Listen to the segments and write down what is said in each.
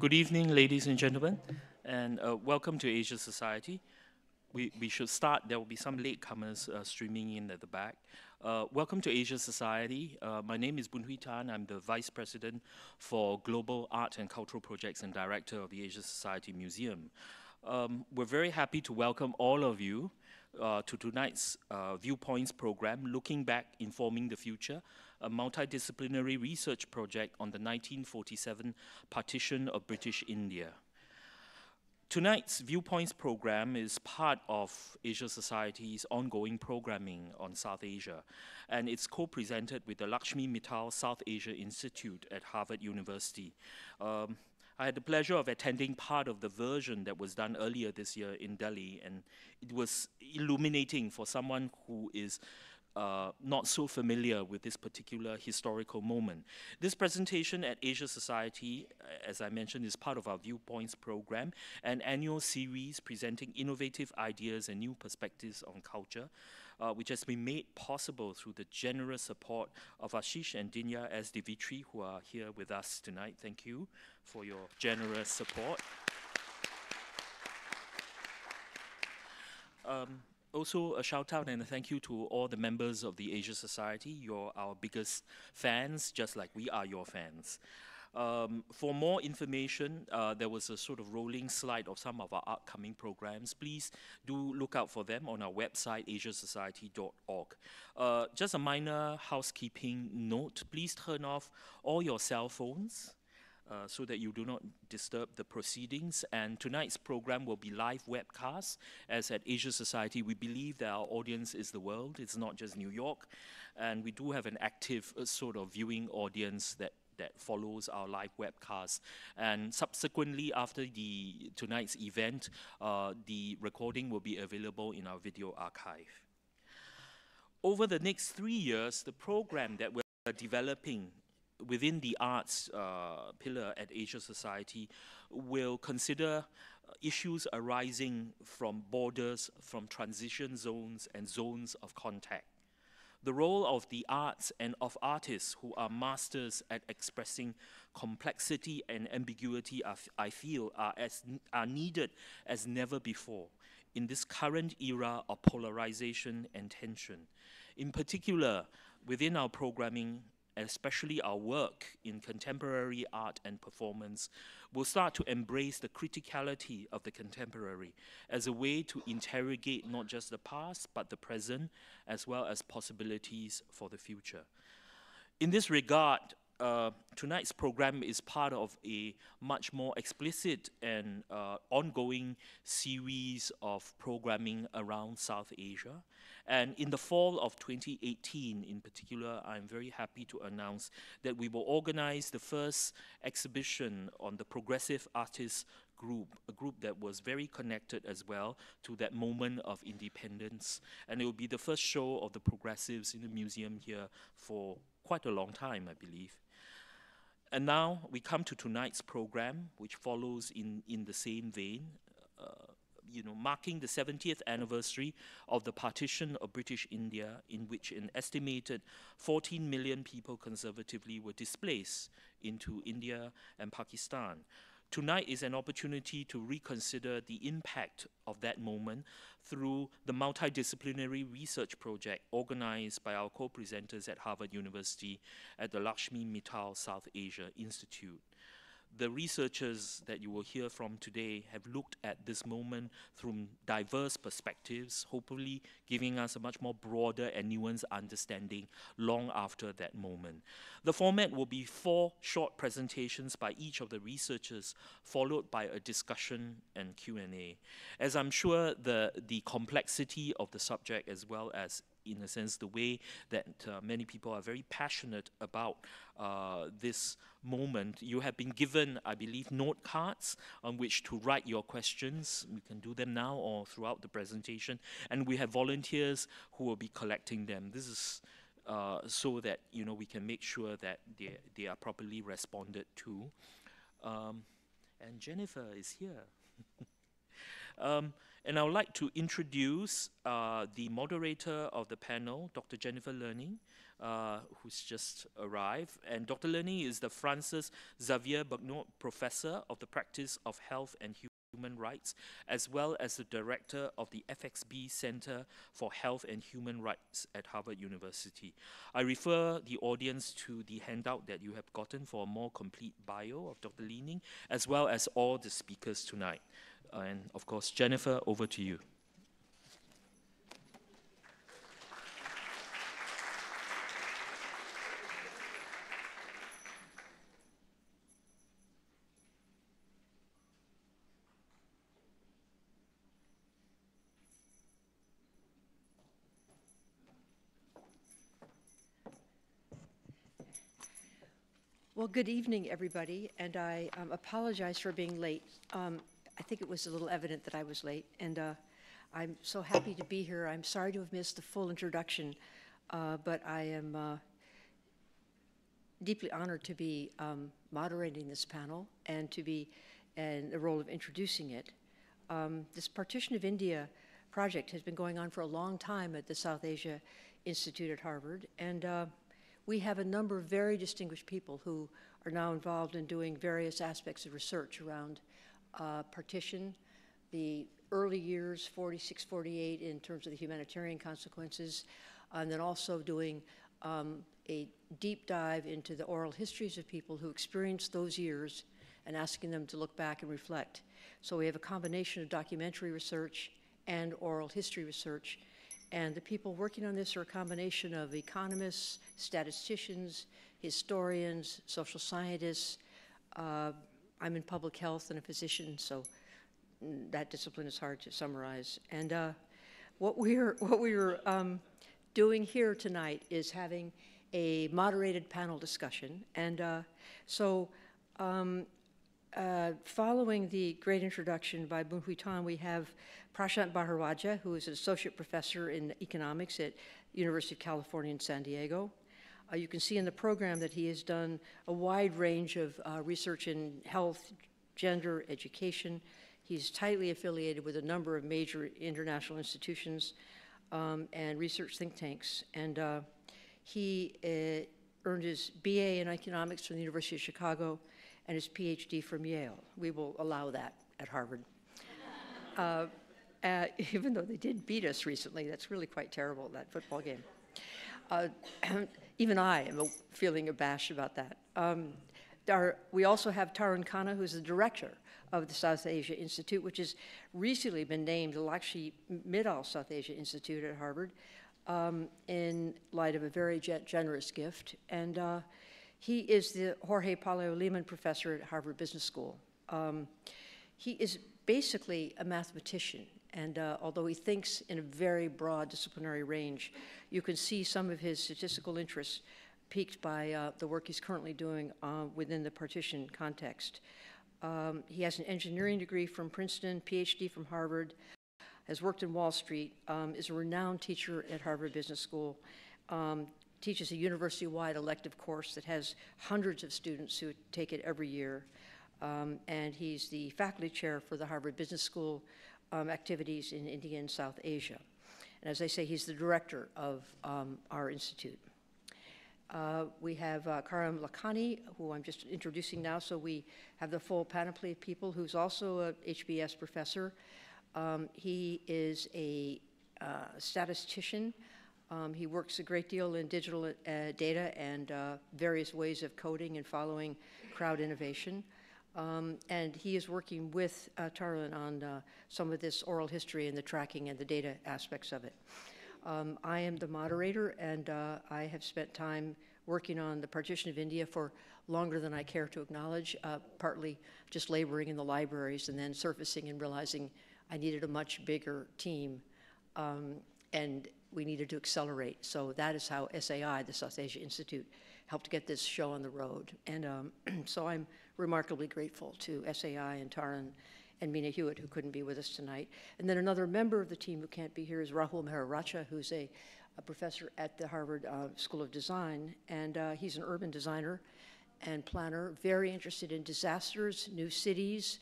Good evening, ladies and gentlemen, and welcome to Asia Society. We should start. There will be some latecomers streaming in at the back. Welcome to Asia Society. My name is Boon Hui Tan. I'm the Vice President for Global Art and Cultural Projects and Director of the Asia Society Museum. We're very happy to welcome all of you to tonight's Viewpoints program, Looking Back, Informing the Future, a multidisciplinary research project on the 1947 partition of British India. Tonight's Viewpoints program is part of Asia Society's ongoing programming on South Asia, and it's co-presented with the Lakshmi Mittal South Asia Institute at Harvard University. I had the pleasure of attending part of the version that was done earlier this year in Delhi, and it was illuminating for someone who is not so familiar with this particular historical moment. This presentation at Asia Society, as I mentioned, is part of our Viewpoints program, an annual series presenting innovative ideas and new perspectives on culture, which has been made possible through the generous support of Ashish and Dinya S. Divitri, who are here with us tonight. Thank you for your generous support. Also, a shout out and a thank you to all the members of the Asia Society. You're our biggest fans, just like we are your fans. For more information, there was a sort of rolling slide of some of our upcoming programs. Please do look out for them on our website, asiasociety.org. Just a minor housekeeping note, please turn off all your cell phones so that you do not disturb the proceedings. And tonight's program will be live webcast, as at Asia Society we believe that our audience is the world, it's not just New York, and we do have an active sort of viewing audience that follows our live webcast. And subsequently, after tonight's event, the recording will be available in our video archive. Over the next 3 years, the program that we're developing within the arts pillar at Asia Society will consider issues arising from borders, from transition zones and zones of contact. The role of the arts and of artists who are masters at expressing complexity and ambiguity, I feel, are needed as never before in this current era of polarization and tension. In particular, within our programming, especially our work in contemporary art and performance, will start to embrace the criticality of the contemporary as a way to interrogate not just the past, but the present, as well as possibilities for the future. In this regard, tonight's program is part of a much more explicit and ongoing series of programming around South Asia. And in the fall of 2018, in particular, I'm very happy to announce that we will organize the first exhibition on the Progressive Artists Group, a group that was very connected as well to that moment of independence. And it will be the first show of the progressives in the museum here for quite a long time, I believe. And now we come to tonight's program, which follows in the same vein, marking the 70th anniversary of the partition of British India, in which an estimated 14 million people conservatively were displaced into India and Pakistan. Tonight is an opportunity to reconsider the impact of that moment through the multidisciplinary research project organized by our co-presenters at Harvard University at the Lakshmi Mittal South Asia Institute. The researchers that you will hear from today have looked at this moment from diverse perspectives, hopefully giving us a much more broader and nuanced understanding long after that moment. The format will be 4 short presentations by each of the researchers, followed by a discussion and Q&A. As I'm sure the complexity of the subject, as well as in a sense the way that many people are very passionate about this moment, you have been given, I believe, note cards on which to write your questions. You can do them now or throughout the presentation, and we have volunteers who will be collecting them. This is so that we can make sure that they are properly responded to. And Jennifer is here. And I would like to introduce the moderator of the panel, Dr. Jennifer Learning, who's just arrived. And Dr. Learning is the François-Xavier Bagnoud Professor of the Practice of Health and Human Rights, as well as the director of the FXB Center for Health and Human Rights at Harvard University. I refer the audience to the handout that you have gotten for a more complete bio of Dr. Learning, as well as all the speakers tonight. And of course, Jennifer, over to you. Well, good evening, everybody, and I apologize for being late. I think it was a little evident that I was late, and I'm so happy to be here. I'm sorry to have missed the full introduction, but I am deeply honored to be moderating this panel and to be in the role of introducing it. This Partition of India project has been going on for a long time at the South Asia Institute at Harvard, and we have a number of very distinguished people who are now involved in doing various aspects of research around partition, the early years, 46, 48, in terms of the humanitarian consequences, and then also doing a deep dive into the oral histories of people who experienced those years and asking them to look back and reflect. So we have a combination of documentary research and oral history research. And the people working on this are a combination of economists, statisticians, historians, social scientists. I'm in public health and a physician, so that discipline is hard to summarize. And what we're doing here tonight is having a moderated panel discussion. And following the great introduction by Bun-Hui Tan, we have Prashant Bharadwaj, who is an associate professor in economics at University of California in San Diego. You can see in the program that he has done a wide range of research in health, gender, education. He's tightly affiliated with a number of major international institutions and research think tanks. And he earned his BA in economics from the University of Chicago and his PhD from Yale. We will allow that at Harvard. Even though they did beat us recently, that's really quite terrible, that football game. Even I am feeling abashed about that. We also have Tarun Khanna, who's the director of the South Asia Institute, which has recently been named the Lakshmi Mittal South Asia Institute at Harvard in light of a very generous gift. And he is the Jorge Paulo Lemann Professor at Harvard Business School. He is basically a mathematician, and although he thinks in a very broad disciplinary range, you can see some of his statistical interests piqued by the work he's currently doing within the partition context. He has an engineering degree from Princeton, PhD from Harvard, has worked in Wall Street, is a renowned teacher at Harvard Business School, teaches a university-wide elective course that has hundreds of students who take it every year. And he's the faculty chair for the Harvard Business School activities in India and South Asia. And as I say, he's the director of our institute. We have Karim Lakhani, who I'm just introducing now, so we have the full panoply of people, who's also a HBS professor. He is a statistician. He works a great deal in digital data and various ways of coding and following crowd innovation. And he is working with Tarun on some of this oral history and the tracking and the data aspects of it. I am the moderator, and I have spent time working on the Partition of India for longer than I care to acknowledge, partly just laboring in the libraries and then surfacing and realizing I needed a much bigger team, and we needed to accelerate. So that is how SAI, the South Asia Institute, helped get this show on the road. And so I'm remarkably grateful to SAI and Tarun and Mina Hewitt, who couldn't be with us tonight. And then another member of the team who can't be here is Rahul Mehrotra, who's a professor at the Harvard School of Design. And he's an urban designer and planner, very interested in disasters, new cities,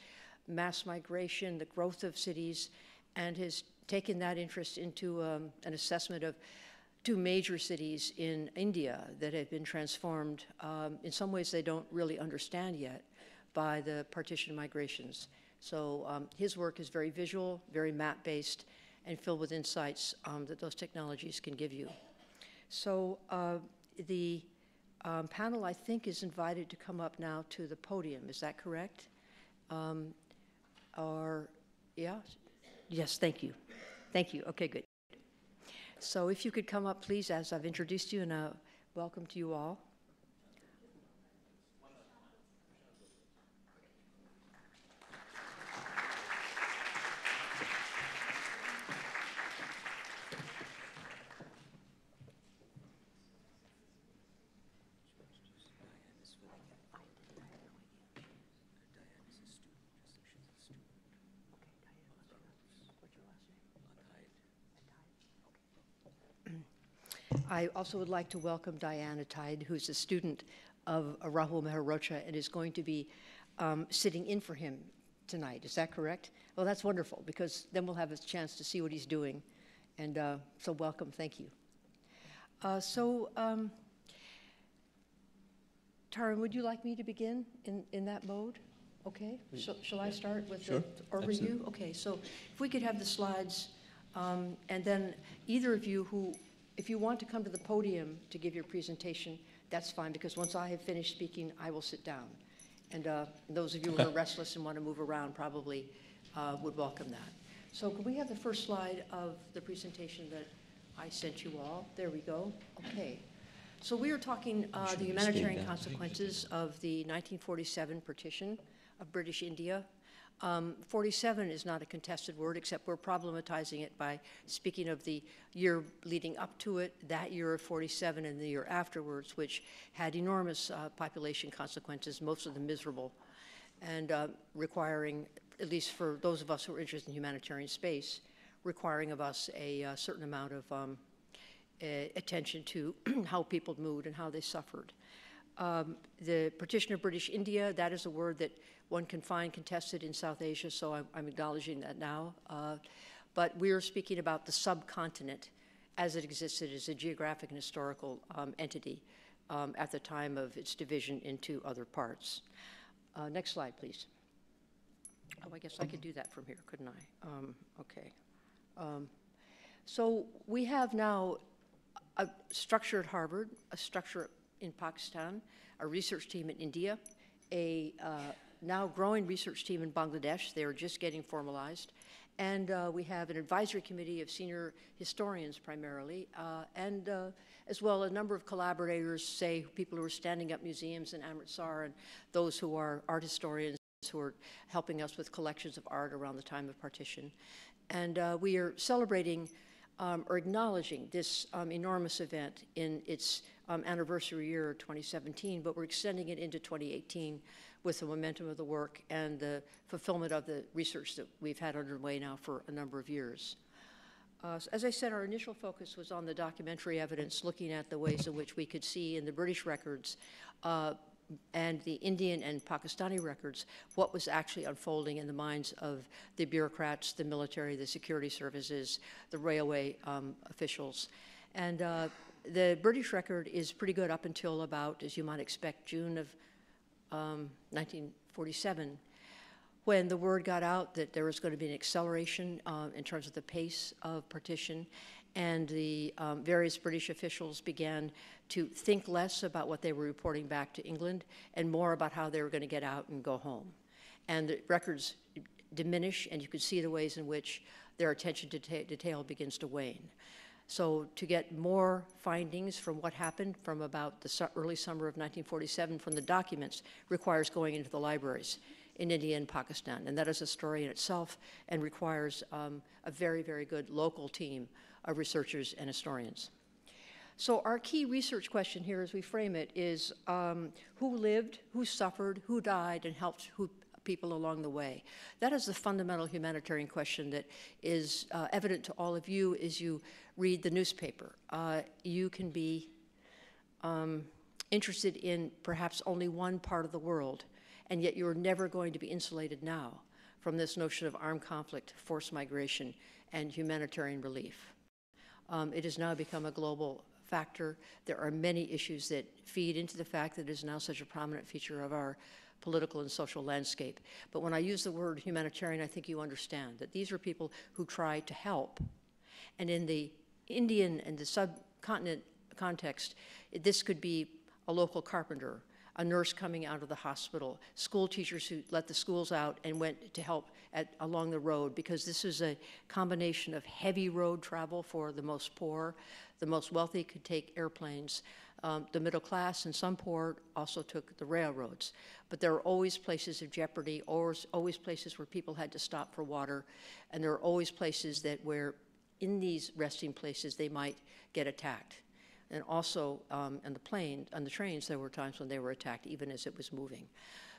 mass migration, the growth of cities, and has taken that interest into an assessment of two major cities in India that have been transformed. In some ways they don't really understand yet by the partition migrations. So his work is very visual, very map-based, and filled with insights that those technologies can give you. So the panel, I think, is invited to come up now to the podium. Is that correct? Or, yeah? Yes, thank you. Thank you. Okay, good. So if you could come up, please, as I've introduced you, and welcome to you all. I also would like to welcome Diana Tide, who's a student of Rahul Mehrotra and is going to be sitting in for him tonight. Is that correct? Well, that's wonderful, because then we'll have a chance to see what he's doing. And so welcome, thank you. Tarun, would you like me to begin in that mode? Okay, shall I start with the overview? Absolutely. Okay, so if we could have the slides, and then either of you who, if you want to come to the podium to give your presentation, that's fine, because once I have finished speaking, I will sit down. And those of you who are restless and want to move around probably would welcome that. So could we have the first slide of the presentation that I sent you all? There we go. Okay. So we are talking the humanitarian consequences of the 1947 partition of British India. 47 is not a contested word, except we're problematizing it by speaking of the year leading up to it, that year of 47 and the year afterwards, which had enormous population consequences, most of them miserable, and requiring, at least for those of us who are interested in humanitarian space, requiring of us a certain amount of attention to how people moved and how they suffered. The partition of British India, that is a word that one can find contested in South Asia, so I'm acknowledging that now. But we are speaking about the subcontinent as it existed as a geographic and historical entity at the time of its division into other parts. Next slide, please. Oh, I guess I could do that from here, couldn't I? Okay. So we have now a structure at Harvard, a structure in Pakistan, a research team in India, a now growing research team in Bangladesh. They are just getting formalized. And we have an advisory committee of senior historians primarily, and as well a number of collaborators, say people who are standing up museums in Amritsar and those who are art historians who are helping us with collections of art around the time of partition. And we are celebrating or acknowledging this enormous event in its anniversary year, 2017, but we're extending it into 2018 with the momentum of the work and the fulfillment of the research that we've had underway now for a number of years. So as I said, our initial focus was on the documentary evidence, looking at the ways in which we could see in the British records and the Indian and Pakistani records what was actually unfolding in the minds of the bureaucrats, the military, the security services, the railway officials. And the British record is pretty good up until about, as you might expect, June of 1947, when the word got out that there was going to be an acceleration in terms of the pace of partition, and the various British officials began to think less about what they were reporting back to England and more about how they were going to get out and go home. And the records diminish, and you could see the ways in which their attention to detail begins to wane. So to get more findings from what happened from about the early summer of 1947 from the documents requires going into the libraries in India and Pakistan. And that is a story in itself and requires a very, very good local team of researchers and historians. So our key research question here as we frame it is who lived, who suffered, who died, and helped people along the way. That is the fundamental humanitarian question that is evident to all of you as you read the newspaper. You can be interested in perhaps only one part of the world, and yet you're never going to be insulated now from this notion of armed conflict, forced migration, and humanitarian relief. It has now become a global factor. There are many issues that feed into the fact that it is now such a prominent feature of our political and social landscape. But when I use the word humanitarian, I think you understand that these are people who try to help. And in the Indian and the subcontinent context, this could be a local carpenter, a nurse coming out of the hospital, school teachers who let the schools out and went to help along the road, because this is a combination of heavy road travel for the most poor. The most wealthy could take airplanes. The middle class and some poor also took the railroads. But there are always places of jeopardy, always places where people had to stop for water, and there are always places where in these resting places they might get attacked. And also on the trains, there were times when they were attacked even as it was moving.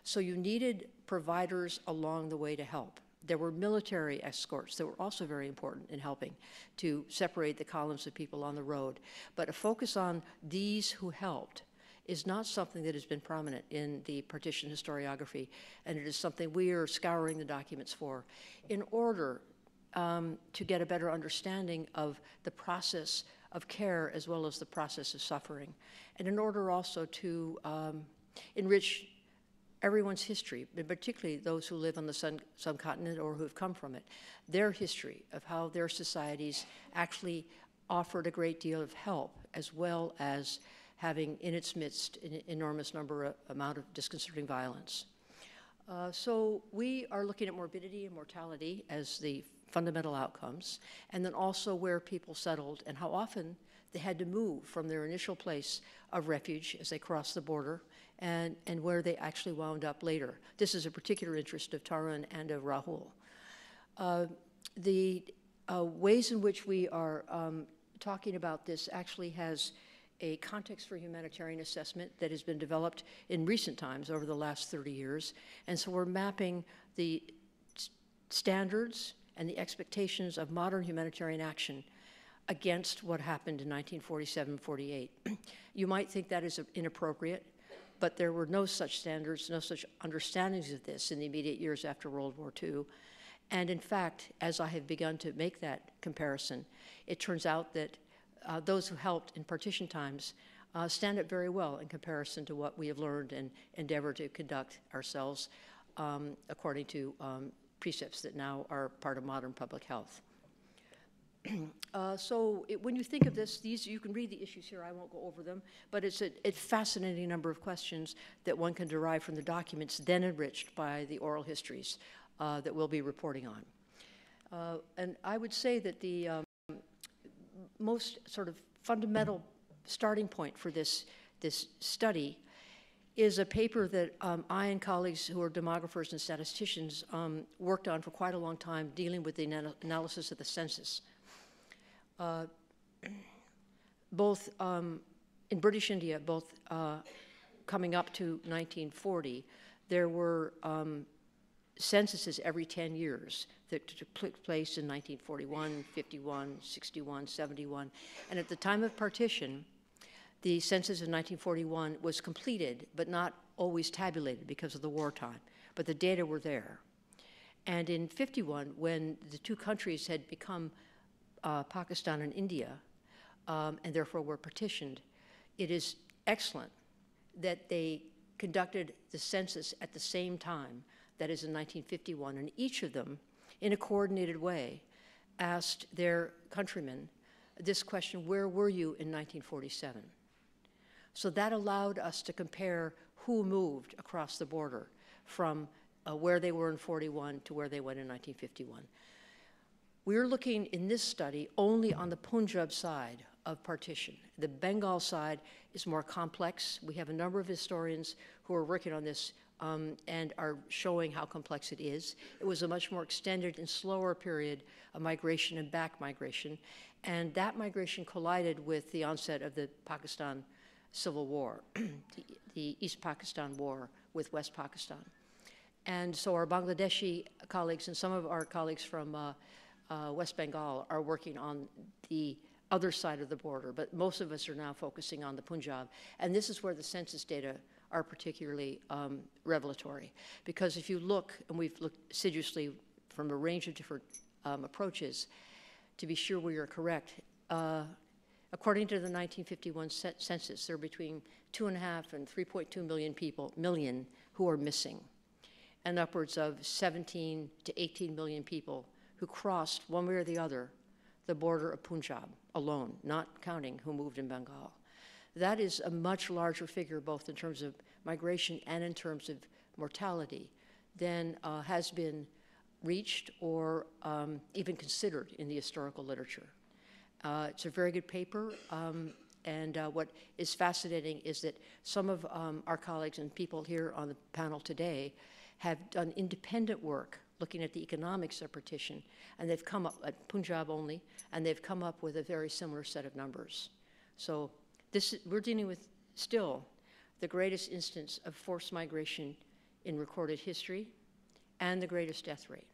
So you needed providers along the way to help. There were military escorts that were also very important in helping to separate the columns of people on the road. But a focus on these who helped is not something that has been prominent in the partition historiography, and it is something we are scouring the documents for in order to get a better understanding of the process of care as well as the process of suffering, and in order also to enrich everyone's history, and particularly those who live on the subcontinent or who have come from it, their history of how their societies actually offered a great deal of help, as well as having in its midst an enormous amount of disconcerting violence. So we are looking at morbidity and mortality as the fundamental outcomes, and then also where people settled and how often they had to move from their initial place of refuge as they crossed the border, and where they actually wound up later. This is a particular interest of Tarun and of Rahul. The ways in which we are talking about this actually has a context for humanitarian assessment that has been developed in recent times over the last 30 years. And so we're mapping the standards and the expectations of modern humanitarian action against what happened in 1947-48. You might think that is inappropriate, but there were no such standards, no such understandings of this in the immediate years after World War II. And in fact, as I have begun to make that comparison, it turns out that those who helped in partition times stand up very well in comparison to what we have learned and endeavor to conduct ourselves according to precepts that now are part of modern public health. When you think of this, you can read the issues here, I won't go over them, but it's a fascinating number of questions that one can derive from the documents, then enriched by the oral histories that we'll be reporting on. And I would say that the most sort of fundamental starting point for this study is a paper that I and colleagues who are demographers and statisticians worked on for quite a long time, dealing with the analysis of the census. Both in British India, both coming up to 1940, there were censuses every 10 years that took place in 1941, 51, 61, 71. And at the time of partition, the census of 1941 was completed, but not always tabulated because of the wartime. But the data were there. And in 51, when the two countries had become Pakistan and India, and therefore were partitioned, it is excellent that they conducted the census at the same time, that is in 1951, and each of them, in a coordinated way, asked their countrymen this question: where were you in 1947? So that allowed us to compare who moved across the border from where they were in 41 to where they went in 1951. We're looking in this study only on the Punjab side of partition. The Bengal side is more complex. We have a number of historians who are working on this and are showing how complex it is. It was a much more extended and slower period of migration and back migration, and that migration collided with the onset of the Pakistan Civil War, the East Pakistan War with West Pakistan. And so our Bangladeshi colleagues and some of our colleagues from West Bengal are working on the other side of the border, but most of us are now focusing on the Punjab. And this is where the census data are particularly revelatory. Because if you look, and we've looked assiduously from a range of different approaches to be sure we are correct, according to the 1951 census, there are between 2.5 and 3.2 million who are missing, and upwards of 17 to 18 million people who crossed, one way or the other, the border of Punjab alone, not counting who moved in Bengal. That is a much larger figure, both in terms of migration and in terms of mortality, than has been reached or even considered in the historical literature. It's a very good paper, and what is fascinating is that some of our colleagues and people here on the panel today have done independent work looking at the economics of partition, and they've come up, at Punjab only, and they've come up with a very similar set of numbers. So we're dealing with still the greatest instance of forced migration in recorded history and the greatest death rate.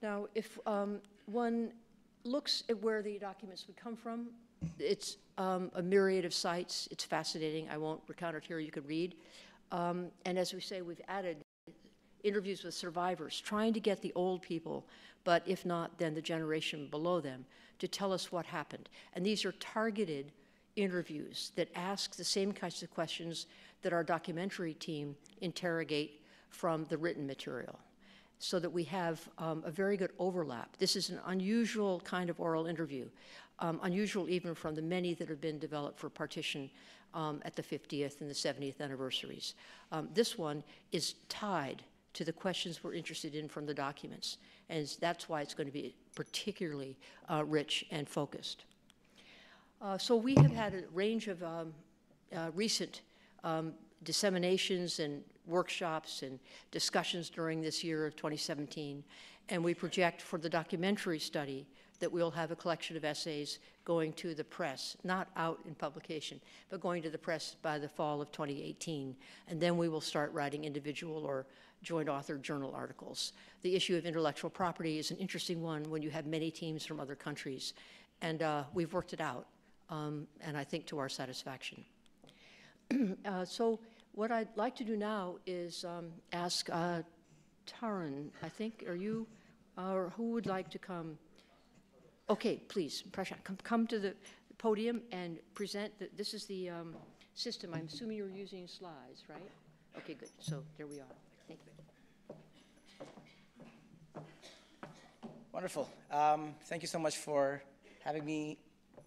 Now, if one looks at where the documents would come from, it's a myriad of sites. It's fascinating. I won't recount it here. You could read. And as we say, we've added interviews with survivors, trying to get the old people, but if not, then the generation below them, to tell us what happened. And these are targeted interviews that ask the same kinds of questions that our documentary team interrogate from the written material, so that we have a very good overlap. This is an unusual kind of oral interview, unusual even from the many that have been developed for partition at the 50th and the 70th anniversaries. This one is tied to the questions we're interested in from the documents, and that's why it's going to be particularly rich and focused. So we have had a range of recent disseminations and workshops and discussions during this year of 2017, and we project for the documentary study that we'll have a collection of essays going to the press, not out in publication, but going to the press by the fall of 2018, and then we will start writing individual or joint author journal articles. The issue of intellectual property is an interesting one when you have many teams from other countries, and we've worked it out, and I think to our satisfaction. So what I'd like to do now is ask Tarun, I think, are you, or who would like to come? Okay, please, Prashant, come to the podium and present. This is the system. I'm assuming you're using slides, right? Okay, good. So there we are. Thank you. Wonderful. Thank you so much for having me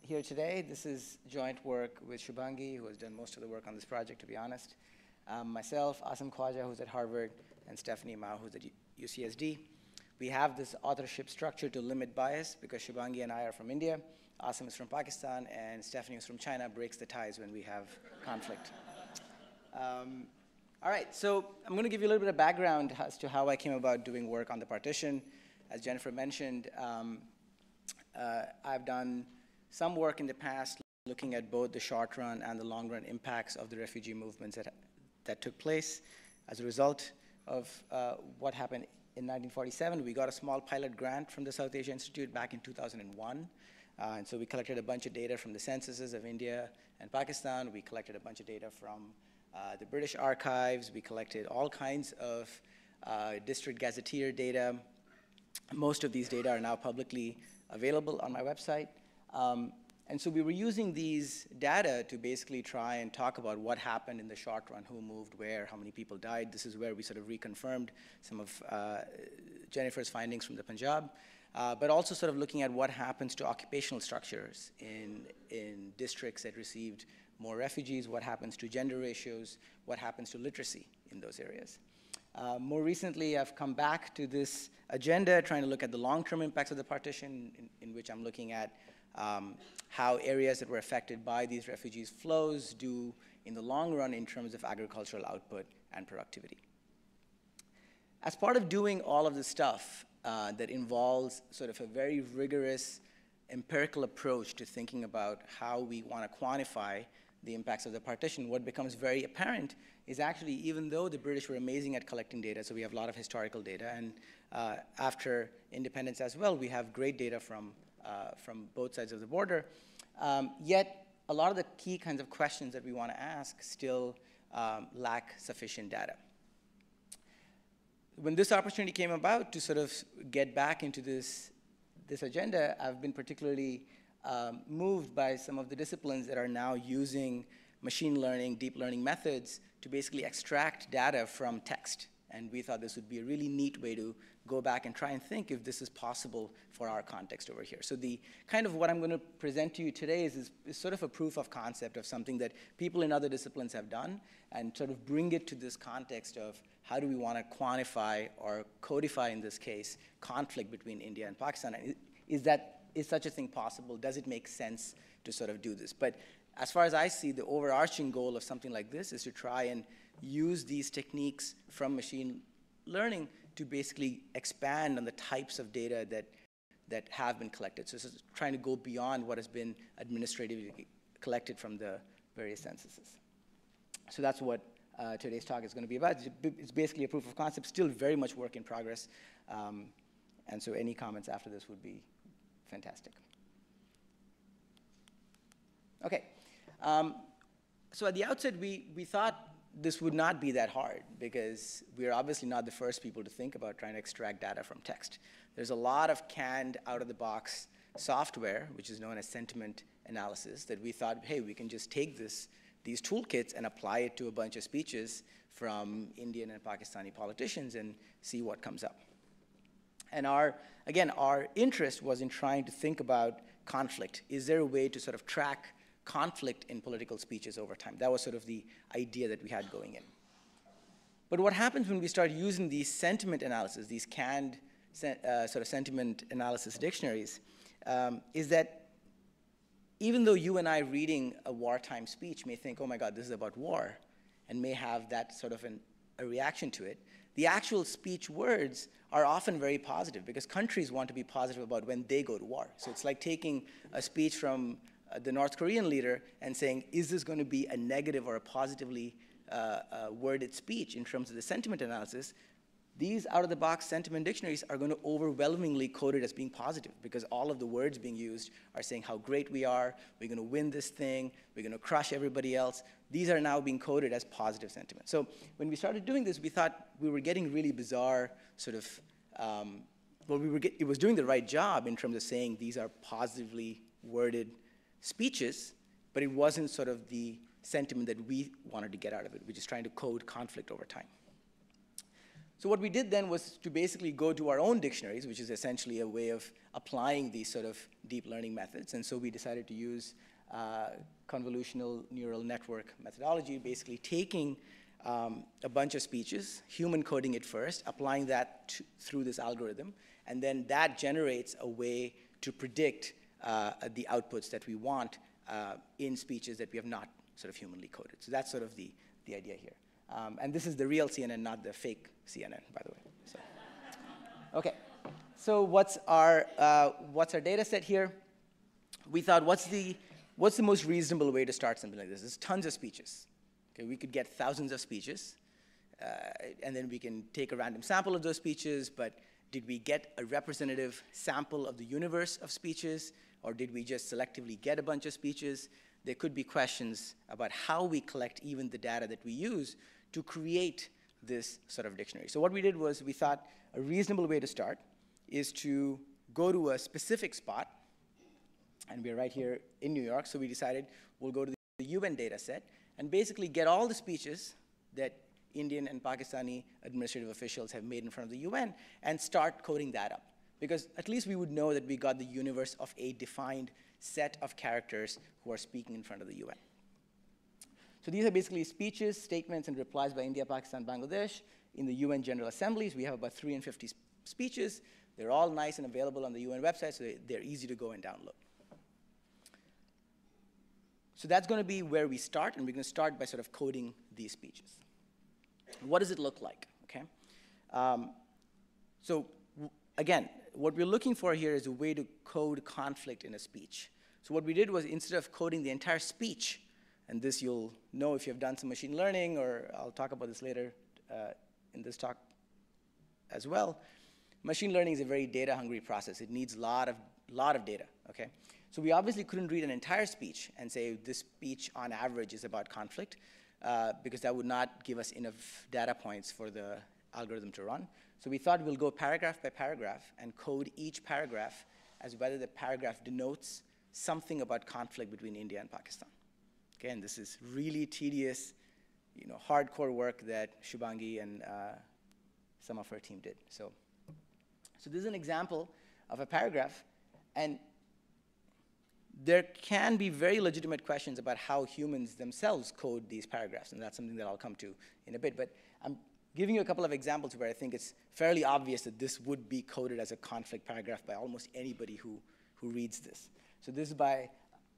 here today. This is joint work with Shubhangi, who has done most of the work on this project, to be honest. Myself, Asim Khwaja, who's at Harvard, and Stephanie Mao, who's at UCSD. We have this authorship structure to limit bias because Shubhangi and I are from India, Asim is from Pakistan, and Stephanie is from China, breaks the ties when we have conflict. All right, so I'm going to give you a little bit of background as to how I came about doing work on the partition. As Jennifer mentioned, I've done some work in the past looking at both the short run and the long run impacts of the refugee movements that took place. As a result of what happened in 1947, we got a small pilot grant from the South Asia Institute back in 2001. And so we collected a bunch of data from the censuses of India and Pakistan. We collected a bunch of data from the British archives. We collected all kinds of district gazetteer data. Most of these data are now publicly available on my website. And so we were using these data to basically try and talk about what happened in the short run, who moved where, how many people died. This is where we sort of reconfirmed some of Jennifer's findings from the Punjab, but also sort of looking at what happens to occupational structures in districts that received more refugees, what happens to gender ratios, what happens to literacy in those areas. More recently, I've come back to this agenda, trying to look at the long-term impacts of the partition, in which I'm looking at how areas that were affected by these refugees' flows do in the long run in terms of agricultural output and productivity. As part of doing all of this stuff that involves sort of a very rigorous empirical approach to thinking about how we want to quantify the impacts of the partition, what becomes very apparent is actually, even though the British were amazing at collecting data, so we have a lot of historical data, and after independence as well, we have great data from both sides of the border, yet a lot of the key kinds of questions that we want to ask still lack sufficient data. When this opportunity came about to sort of get back into this agenda, I've been particularly moved by some of the disciplines that are now using machine learning, deep learning methods to basically extract data from text. And we thought this would be a really neat way to go back and try and think if this is possible for our context over here. So the kind of what I'm going to present to you today is sort of a proof of concept of something that people in other disciplines have done, and sort of bring it to this context of how do we want to quantify or codify, in this case, conflict between India and Pakistan. Is such a thing possible? Does it make sense to sort of do this? But as far as I see, the overarching goal of something like this is to try and use these techniques from machine learning to basically expand on the types of data that have been collected. So this is trying to go beyond what has been administratively collected from the various censuses. So that's what today's talk is going to be about. It's basically a proof of concept, still very much work in progress. And so any comments after this would be fantastic. Okay. So at the outset, we thought this would not be that hard, because we're obviously not the first people to think about trying to extract data from text. There's a lot of canned, out-of-the-box software, which is known as sentiment analysis, that we thought, hey, we can just take these toolkits and apply it to a bunch of speeches from Indian and Pakistani politicians and see what comes up. And our interest was in trying to think about conflict. Is there a way to sort of track conflict in political speeches over time? That was sort of the idea that we had going in. But what happens when we start using these sentiment analysis, these canned sort of sentiment analysis dictionaries, is that even though you and I reading a wartime speech may think, oh my God, this is about war, and may have that sort of a reaction to it, the actual speech words are often very positive, because countries want to be positive about when they go to war. So it's like taking a speech from the North Korean leader and saying, is this going to be a negative or a positively worded speech in terms of the sentiment analysis? These out-of-the-box sentiment dictionaries are going to overwhelmingly code it as being positive, because all of the words being used are saying how great we are, we're going to win this thing, we're going to crush everybody else. These are now being coded as positive sentiment. So when we started doing this, we thought we were getting really bizarre sort of, it was doing the right job in terms of saying these are positively worded speeches, but it wasn't sort of the sentiment that we wanted to get out of it. We're just trying to code conflict over time. So what we did then was to basically go to our own dictionaries, which is essentially a way of applying these sort of deep learning methods. And so we decided to use convolutional neural network methodology, basically taking a bunch of speeches, human coding it first, applying that through this algorithm, and then that generates a way to predict the outputs that we want in speeches that we have not sort of humanly coded. So that's sort of the idea here. And this is the real CNN, not the fake CNN, by the way. So, okay. So what's our data set here? We thought, what's the most reasonable way to start something like this? There's tons of speeches. Okay, we could get thousands of speeches, and then we can take a random sample of those speeches, but did we get a representative sample of the universe of speeches, or did we just selectively get a bunch of speeches? There could be questions about how we collect even the data that we use to create this sort of dictionary. So what we did was we thought a reasonable way to start is to go to a specific spot, and we're right here in New York, so we decided we'll go to the UN data set and basically get all the speeches that Indian and Pakistani administrative officials have made in front of the UN and start coding that up. Because at least we would know that we got the universe of a defined set of characters who are speaking in front of the UN. So these are basically speeches, statements, and replies by India, Pakistan, Bangladesh in the UN General Assemblies. We have about 350 speeches. They're all nice and available on the UN website, so they're easy to go and download. So that's going to be where we start, and we're going to start by sort of coding these speeches. What does it look like? Okay. So again, what we're looking for here is a way to code conflict in a speech. So what we did was, instead of coding the entire speech, and this you'll know if you've done some machine learning, or I'll talk about this later in this talk as well. Machine learning is a very data-hungry process. It needs a lot of data, okay? So we obviously couldn't read an entire speech and say this speech on average is about conflict, because that would not give us enough data points for the algorithm to run. So we thought we'll go paragraph by paragraph and code each paragraph as whether the paragraph denotes something about conflict between India and Pakistan. Okay, and this is really tedious, hardcore work that Shubhangi and some of her team did. So this is an example of a paragraph, and there can be very legitimate questions about how humans themselves code these paragraphs, and that's something that I'll come to in a bit. But I'm giving you a couple of examples where I think it's fairly obvious that this would be coded as a conflict paragraph by almost anybody who reads this. So this is by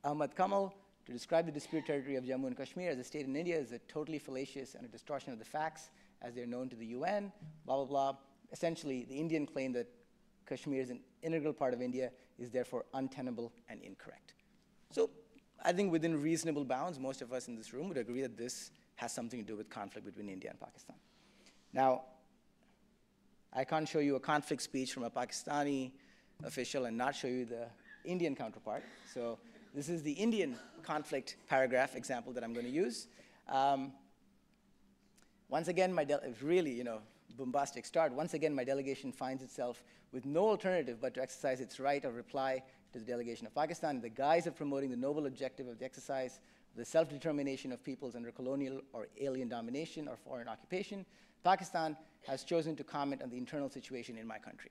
Ahmad Kamal to describe the disputed territory of Jammu and Kashmir as a state in India is a totally fallacious and a distortion of the facts as they're known to the UN, blah, blah, blah. Essentially, the Indian claim that Kashmir is an integral part of India is therefore untenable and incorrect. So I think within reasonable bounds, most of us in this room would agree that this has something to do with conflict between India and Pakistan. Now, I can't show you a conflict speech from a Pakistani official and not show you the Indian counterpart. So this is the Indian conflict paragraph example that I'm going to use. Once again, really, bombastic start. Once again, my delegation finds itself with no alternative but to exercise its right of reply to the delegation of Pakistan in the guise of promoting the noble objective of the exercise of the self-determination of peoples under colonial or alien domination or foreign occupation. Pakistan has chosen to comment on the internal situation in my country.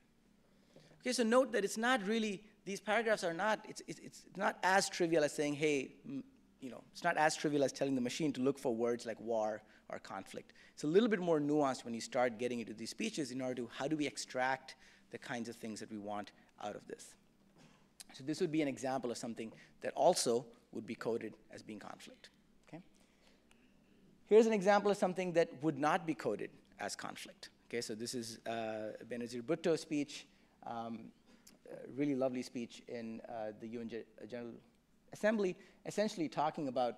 Okay, so note that it's not really, these paragraphs are not, it's not as trivial as saying, hey, it's not as trivial as telling the machine to look for words like war or conflict. It's a little bit more nuanced when you start getting into these speeches in order to, how do we extract the kinds of things that we want out of this? So this would be an example of something that also would be coded as being conflict. Okay? Here's an example of something that would not be coded as conflict. Okay, so this is Benazir Bhutto's speech, a really lovely speech in the UN General Assembly, essentially talking about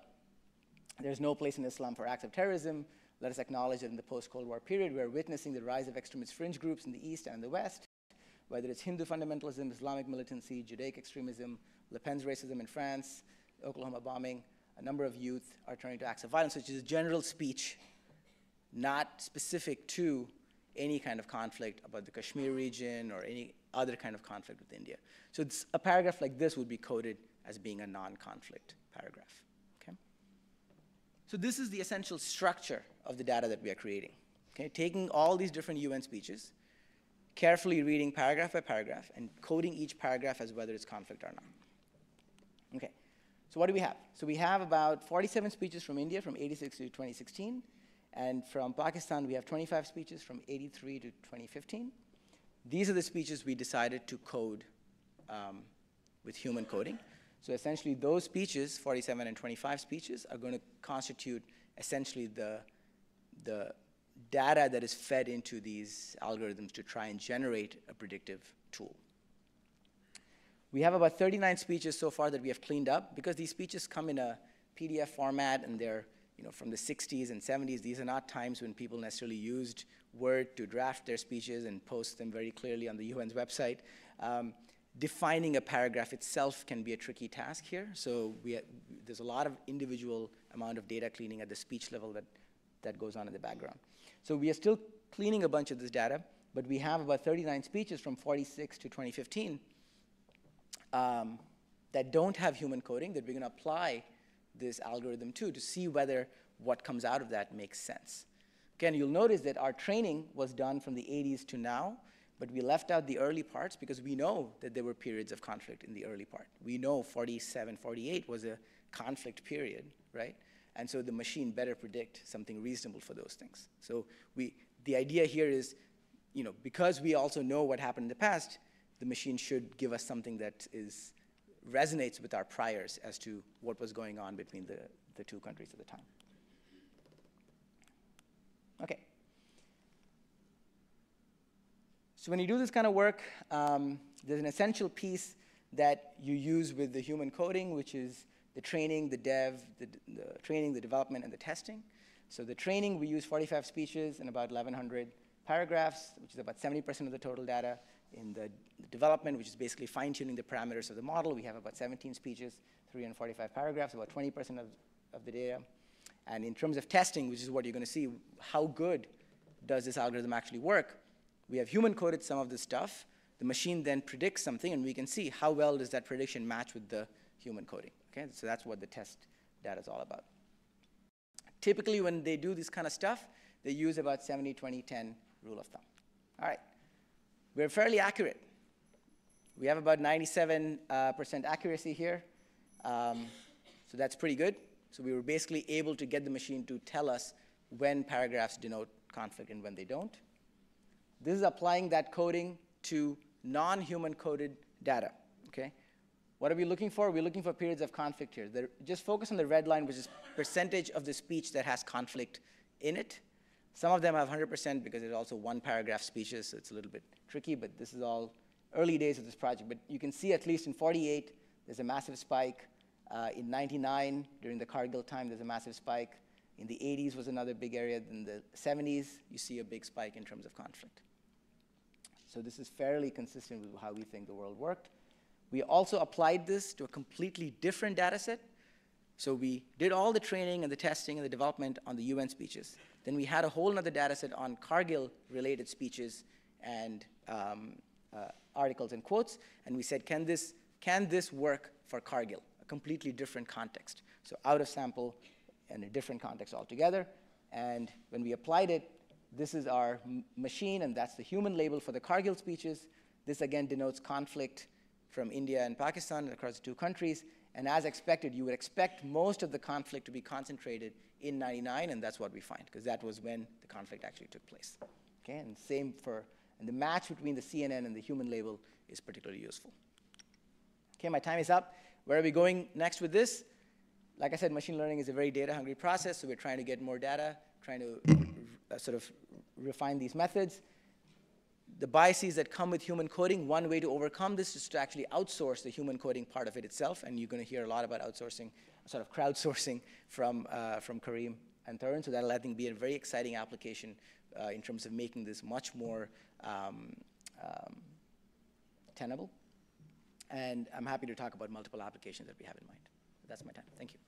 there's no place in Islam for acts of terrorism. Let us acknowledge that in the post-Cold War period, we're witnessing the rise of extremist fringe groups in the East and the West, whether it's Hindu fundamentalism, Islamic militancy, Judaic extremism, Le Pen's racism in France, Oklahoma bombing. A number of youth are turning to acts of violence, which is a general speech, not specific to any kind of conflict about the Kashmir region or any other kind of conflict with India. So a paragraph like this would be coded as being a non-conflict paragraph. Okay? So this is the essential structure of the data that we are creating. Okay? Taking all these different UN speeches, carefully reading paragraph by paragraph, and coding each paragraph as whether it's conflict or not. Okay, so what do we have? So we have about 47 speeches from India from 86 to 2016, and from Pakistan we have 25 speeches from 83 to 2015. These are the speeches we decided to code with human coding. So essentially those speeches, 47 and 25 speeches, are going to constitute essentially the data that is fed into these algorithms to try and generate a predictive tool. We have about 39 speeches so far that we have cleaned up. Because these speeches come in a PDF format and they're from the 60s and 70s, these are not times when people necessarily used Word to draft their speeches and post them very clearly on the UN's website. Defining a paragraph itself can be a tricky task here. So there's a lot of individual amount of data cleaning at the speech level that goes on in the background. So we are still cleaning a bunch of this data, but we have about 39 speeches from 46 to 2015 that don't have human coding that we're going to apply this algorithm to see whether what comes out of that makes sense. Again, you'll notice that our training was done from the 80s to now, but we left out the early parts because we know that there were periods of conflict in the early part. We know 47, 48 was a conflict period, right? And so the machine better predict something reasonable for those things. So the idea here is, because we also know what happened in the past, the machine should give us something that resonates with our priors as to what was going on between the two countries at the time. Okay. So when you do this kind of work, there's an essential piece that you use with the human coding, which is the training, the development, and the testing. So the training, we use 45 speeches and about 1,100 paragraphs, which is about 70% of the total data. In the development, which is basically fine-tuning the parameters of the model, we have about 17 speeches, 345 paragraphs, about 20% of the data. And in terms of testing, which is what you're going to see, how good does this algorithm actually work? We have human-coded some of this stuff. The machine then predicts something, and we can see how well does that prediction match with the human coding. Okay? So that's what the test data is all about. Typically, when they do this kind of stuff, they use about 70-20-10 rule of thumb. All right. We're fairly accurate. We have about 97% accuracy here. So that's pretty good. So we were basically able to get the machine to tell us when paragraphs denote conflict and when they don't. This is applying that coding to non-human coded data. Okay? What are we looking for? We're looking for periods of conflict here. Just focus on the red line, which is percentage of the speech that has conflict in it. Some of them have 100% because there's also one paragraph speeches, so it's a little bit tricky, but this is all early days of this project. But you can see at least in 48, there's a massive spike. In 99, during the Kargil time, there's a massive spike. In the 80s was another big area. In the 70s, you see a big spike in terms of conflict. So this is fairly consistent with how we think the world worked. We also applied this to a completely different data set. So we did all the training and the testing and the development on the UN speeches. Then we had a whole other data set on Kargil-related speeches and articles and quotes. And we said, can this work for Kargil? A completely different context. So out of sample and a different context altogether. And when we applied it, this is our machine, and that's the human label for the Kargil speeches. This, again, denotes conflict from India and Pakistan across the two countries. And as expected, you would expect most of the conflict to be concentrated in 99, and that's what we find, because that was when the conflict actually took place. Okay, and same for, and the match between the CNN and the human label is particularly useful. Okay, my time is up. Where are we going next with this? Like I said, machine learning is a very data-hungry process, so we're trying to get more data, trying to sort of refine these methods. The biases that come with human coding, one way to overcome this is to actually outsource the human coding part of it itself, and you're going to hear a lot about outsourcing, sort of crowdsourcing from Karim and Tarun, so that'll, I think, be a very exciting application in terms of making this much more tenable. And I'm happy to talk about multiple applications that we have in mind. That's my time. Thank you.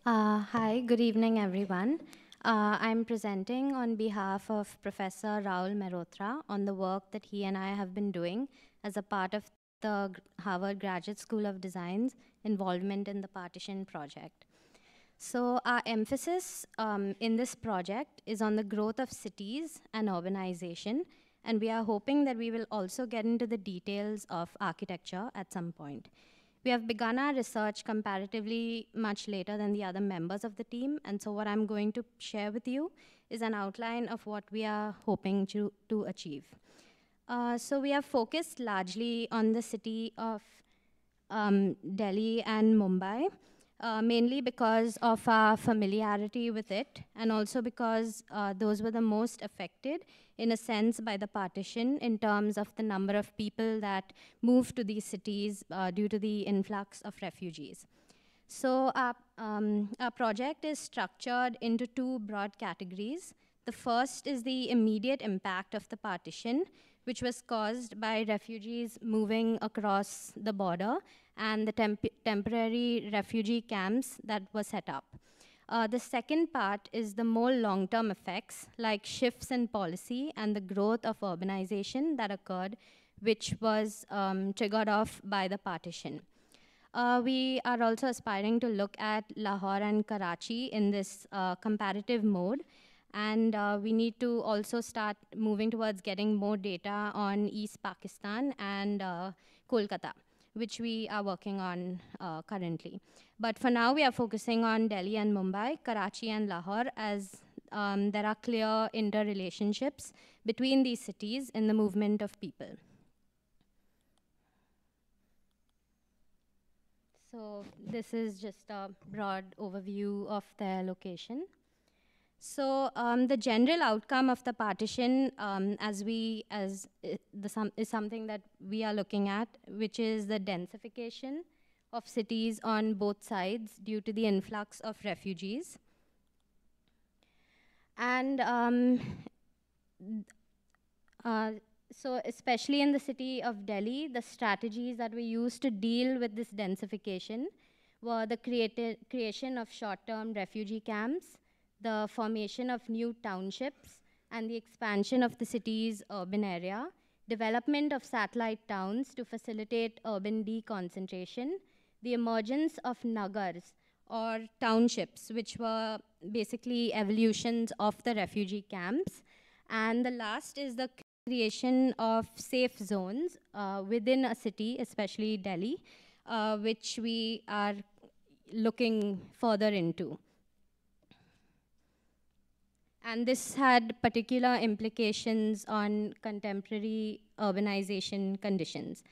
Hi, good evening, everyone. I'm presenting on behalf of Professor Rahul Mehrotra on the work that he and I have been doing as a part of the Harvard Graduate School of Design's involvement in the Partition project. So our emphasis in this project is on the growth of cities and urbanization, and we are hoping that we will also get into the details of architecture at some point. We have begun our research comparatively much later than the other members of the team, and so what I'm going to share with you is an outline of what we are hoping to achieve. So we have focused largely on the city of Delhi and Mumbai, mainly because of our familiarity with it, and also because those were the most affected, in a sense, by the partition in terms of the number of people that moved to these cities due to the influx of refugees. So our project is structured into two broad categories. The first is the immediate impact of the partition, which was caused by refugees moving across the border and the temporary refugee camps that were set up. The second part is the more long-term effects, like shifts in policy and the growth of urbanization that occurred, which was triggered off by the partition. We are also aspiring to look at Lahore and Karachi in this comparative mode, and we need to also start moving towards getting more data on East Pakistan and Kolkata, which we are working on currently. But for now, we are focusing on Delhi and Mumbai, Karachi and Lahore, as there are clear interrelationships between these cities in the movement of people. So this is just a broad overview of their location. So the general outcome of the partition, is something that we are looking at, which is the densification of cities on both sides due to the influx of refugees. And so especially in the city of Delhi, the strategies that were used to deal with this densification were the creation of short-term refugee camps, the formation of new townships, and the expansion of the city's urban area, development of satellite towns to facilitate urban deconcentration, the emergence of nagars, or townships, which were basically evolutions of the refugee camps. And the last is the creation of safe zones within a city, especially Delhi, which we are looking further into. And this had particular implications on contemporary urbanization conditions.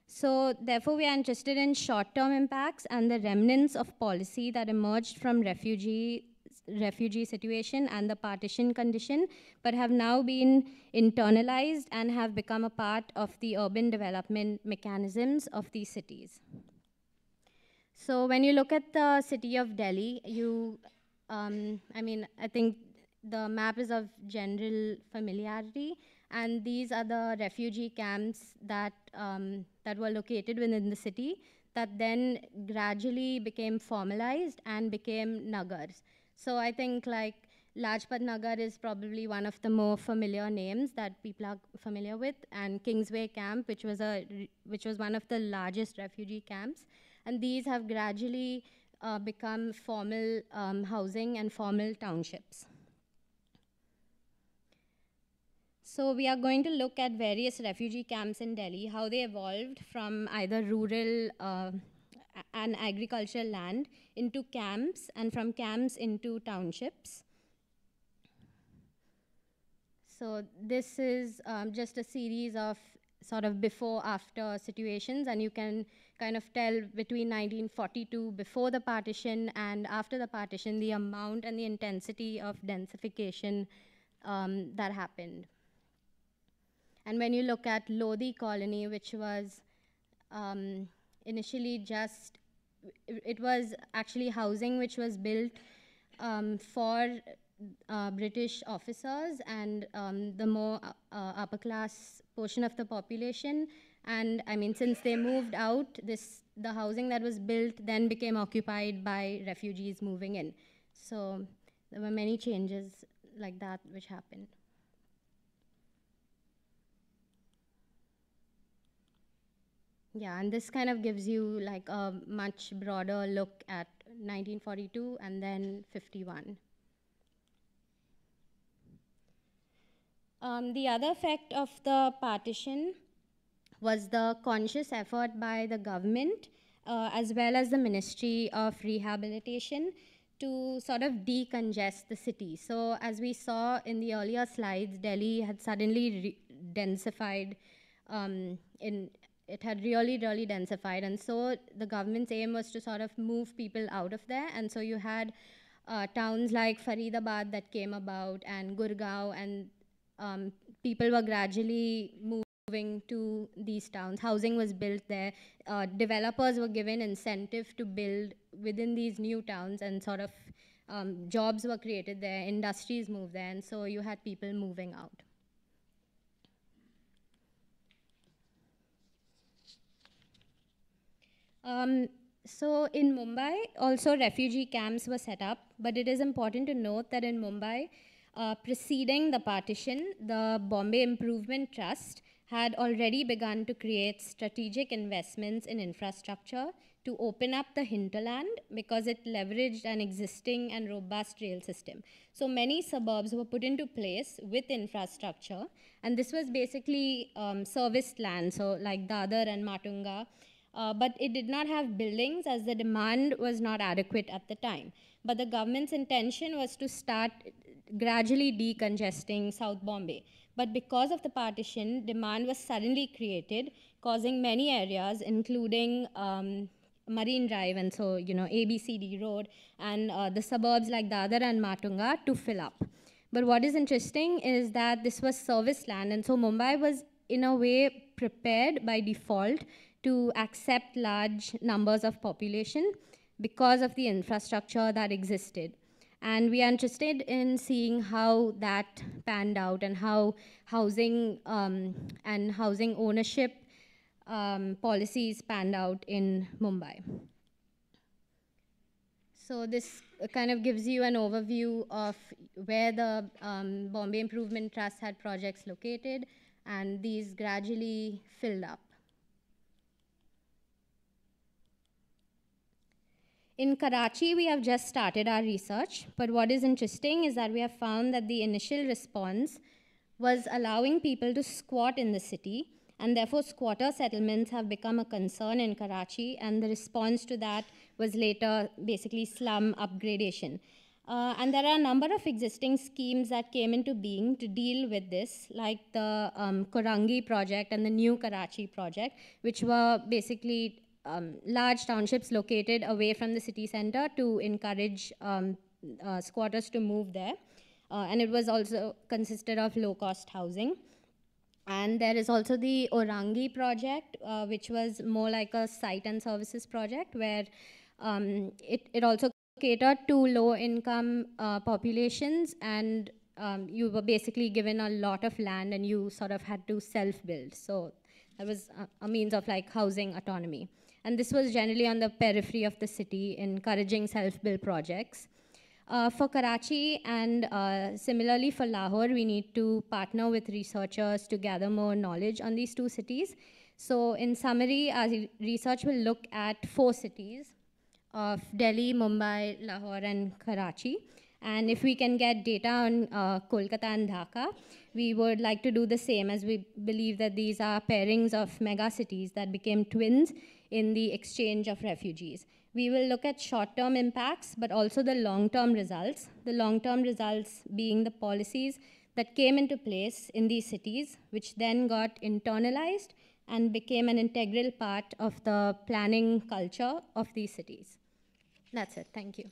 So therefore, we are interested in short-term impacts and the remnants of policy that emerged from refugee situation and the partition condition, but have now been internalized and have become a part of the urban development mechanisms of these cities. So when you look at the city of Delhi, I think the map is of general familiarity, and these are the refugee camps that were located within the city that then gradually became formalized and became nagars. So I think like Lajpat Nagar is probably one of the more familiar names that people are familiar with, and Kingsway Camp, which was one of the largest refugee camps. And these have gradually become formal housing and formal townships. So we are going to look at various refugee camps in Delhi, how they evolved from either rural and agricultural land into camps, and from camps into townships. So this is just a series of sort of before-after situations, and you can kind of tell between 1942, before the partition, and after the partition, the amount and the intensity of densification that happened. And when you look at Lodi colony, which was initially it was actually housing which was built for British officers and the more upper class portion of the population. And I mean, since they moved out, the housing that was built then became occupied by refugees moving in. So there were many changes like that which happened. Yeah, and this kind of gives you like a much broader look at 1942 and then 51. The other effect of the partition was the conscious effort by the government as well as the Ministry of Rehabilitation to sort of decongest the city. So as we saw in the earlier slides, Delhi had suddenly densified it had really, really densified. And so the government's aim was to sort of move people out of there. And so you had towns like Faridabad that came about, and Gurgaon, and people were gradually moving to these towns. Housing was built there. Developers were given incentive to build within these new towns, and sort of jobs were created there, industries moved there, and so you had people moving out. So in Mumbai, also refugee camps were set up, but it is important to note that in Mumbai, preceding the partition, the Bombay Improvement Trust had already begun to create strategic investments in infrastructure to open up the hinterland because it leveraged an existing and robust rail system. So many suburbs were put into place with infrastructure, and this was basically serviced land, so like Dadar and Matunga. But it did not have buildings as the demand was not adequate at the time. But the government's intention was to start gradually decongesting South Bombay. But because of the partition, demand was suddenly created, causing many areas, including Marine Drive, and so, ABCD Road, and the suburbs like Dadar and Matunga to fill up. But what is interesting is that this was service land, and so Mumbai was in a way prepared by default to accept large numbers of population because of the infrastructure that existed. And we are interested in seeing how that panned out and how housing and housing ownership policies panned out in Mumbai. So this kind of gives you an overview of where the Bombay Improvement Trust had projects located, and these gradually filled up. In Karachi, we have just started our research, but what is interesting is that we have found that the initial response was allowing people to squat in the city, and therefore squatter settlements have become a concern in Karachi, and the response to that was later basically slum upgradation. And there are a number of existing schemes that came into being to deal with this, like the Korangi project and the New Karachi project, which were basically large townships located away from the city center to encourage squatters to move there. And it was also consisted of low-cost housing. And there is also the Orangi project, which was more like a site and services project, where it also catered to low-income populations, and you were basically given a lot of land and you sort of had to self-build. So that was a means of like housing autonomy. And this was generally on the periphery of the city, encouraging self-build projects. For Karachi and similarly for Lahore, we need to partner with researchers to gather more knowledge on these two cities. So in summary, our research will look at 4 cities of Delhi, Mumbai, Lahore, and Karachi. And if we can get data on Kolkata and Dhaka, we would like to do the same, as we believe that these are pairings of megacities that became twins in the exchange of refugees. We will look at short-term impacts, but also the long-term results. The long-term results being the policies that came into place in these cities, which then got internalized and became an integral part of the planning culture of these cities. That's it. Thank you.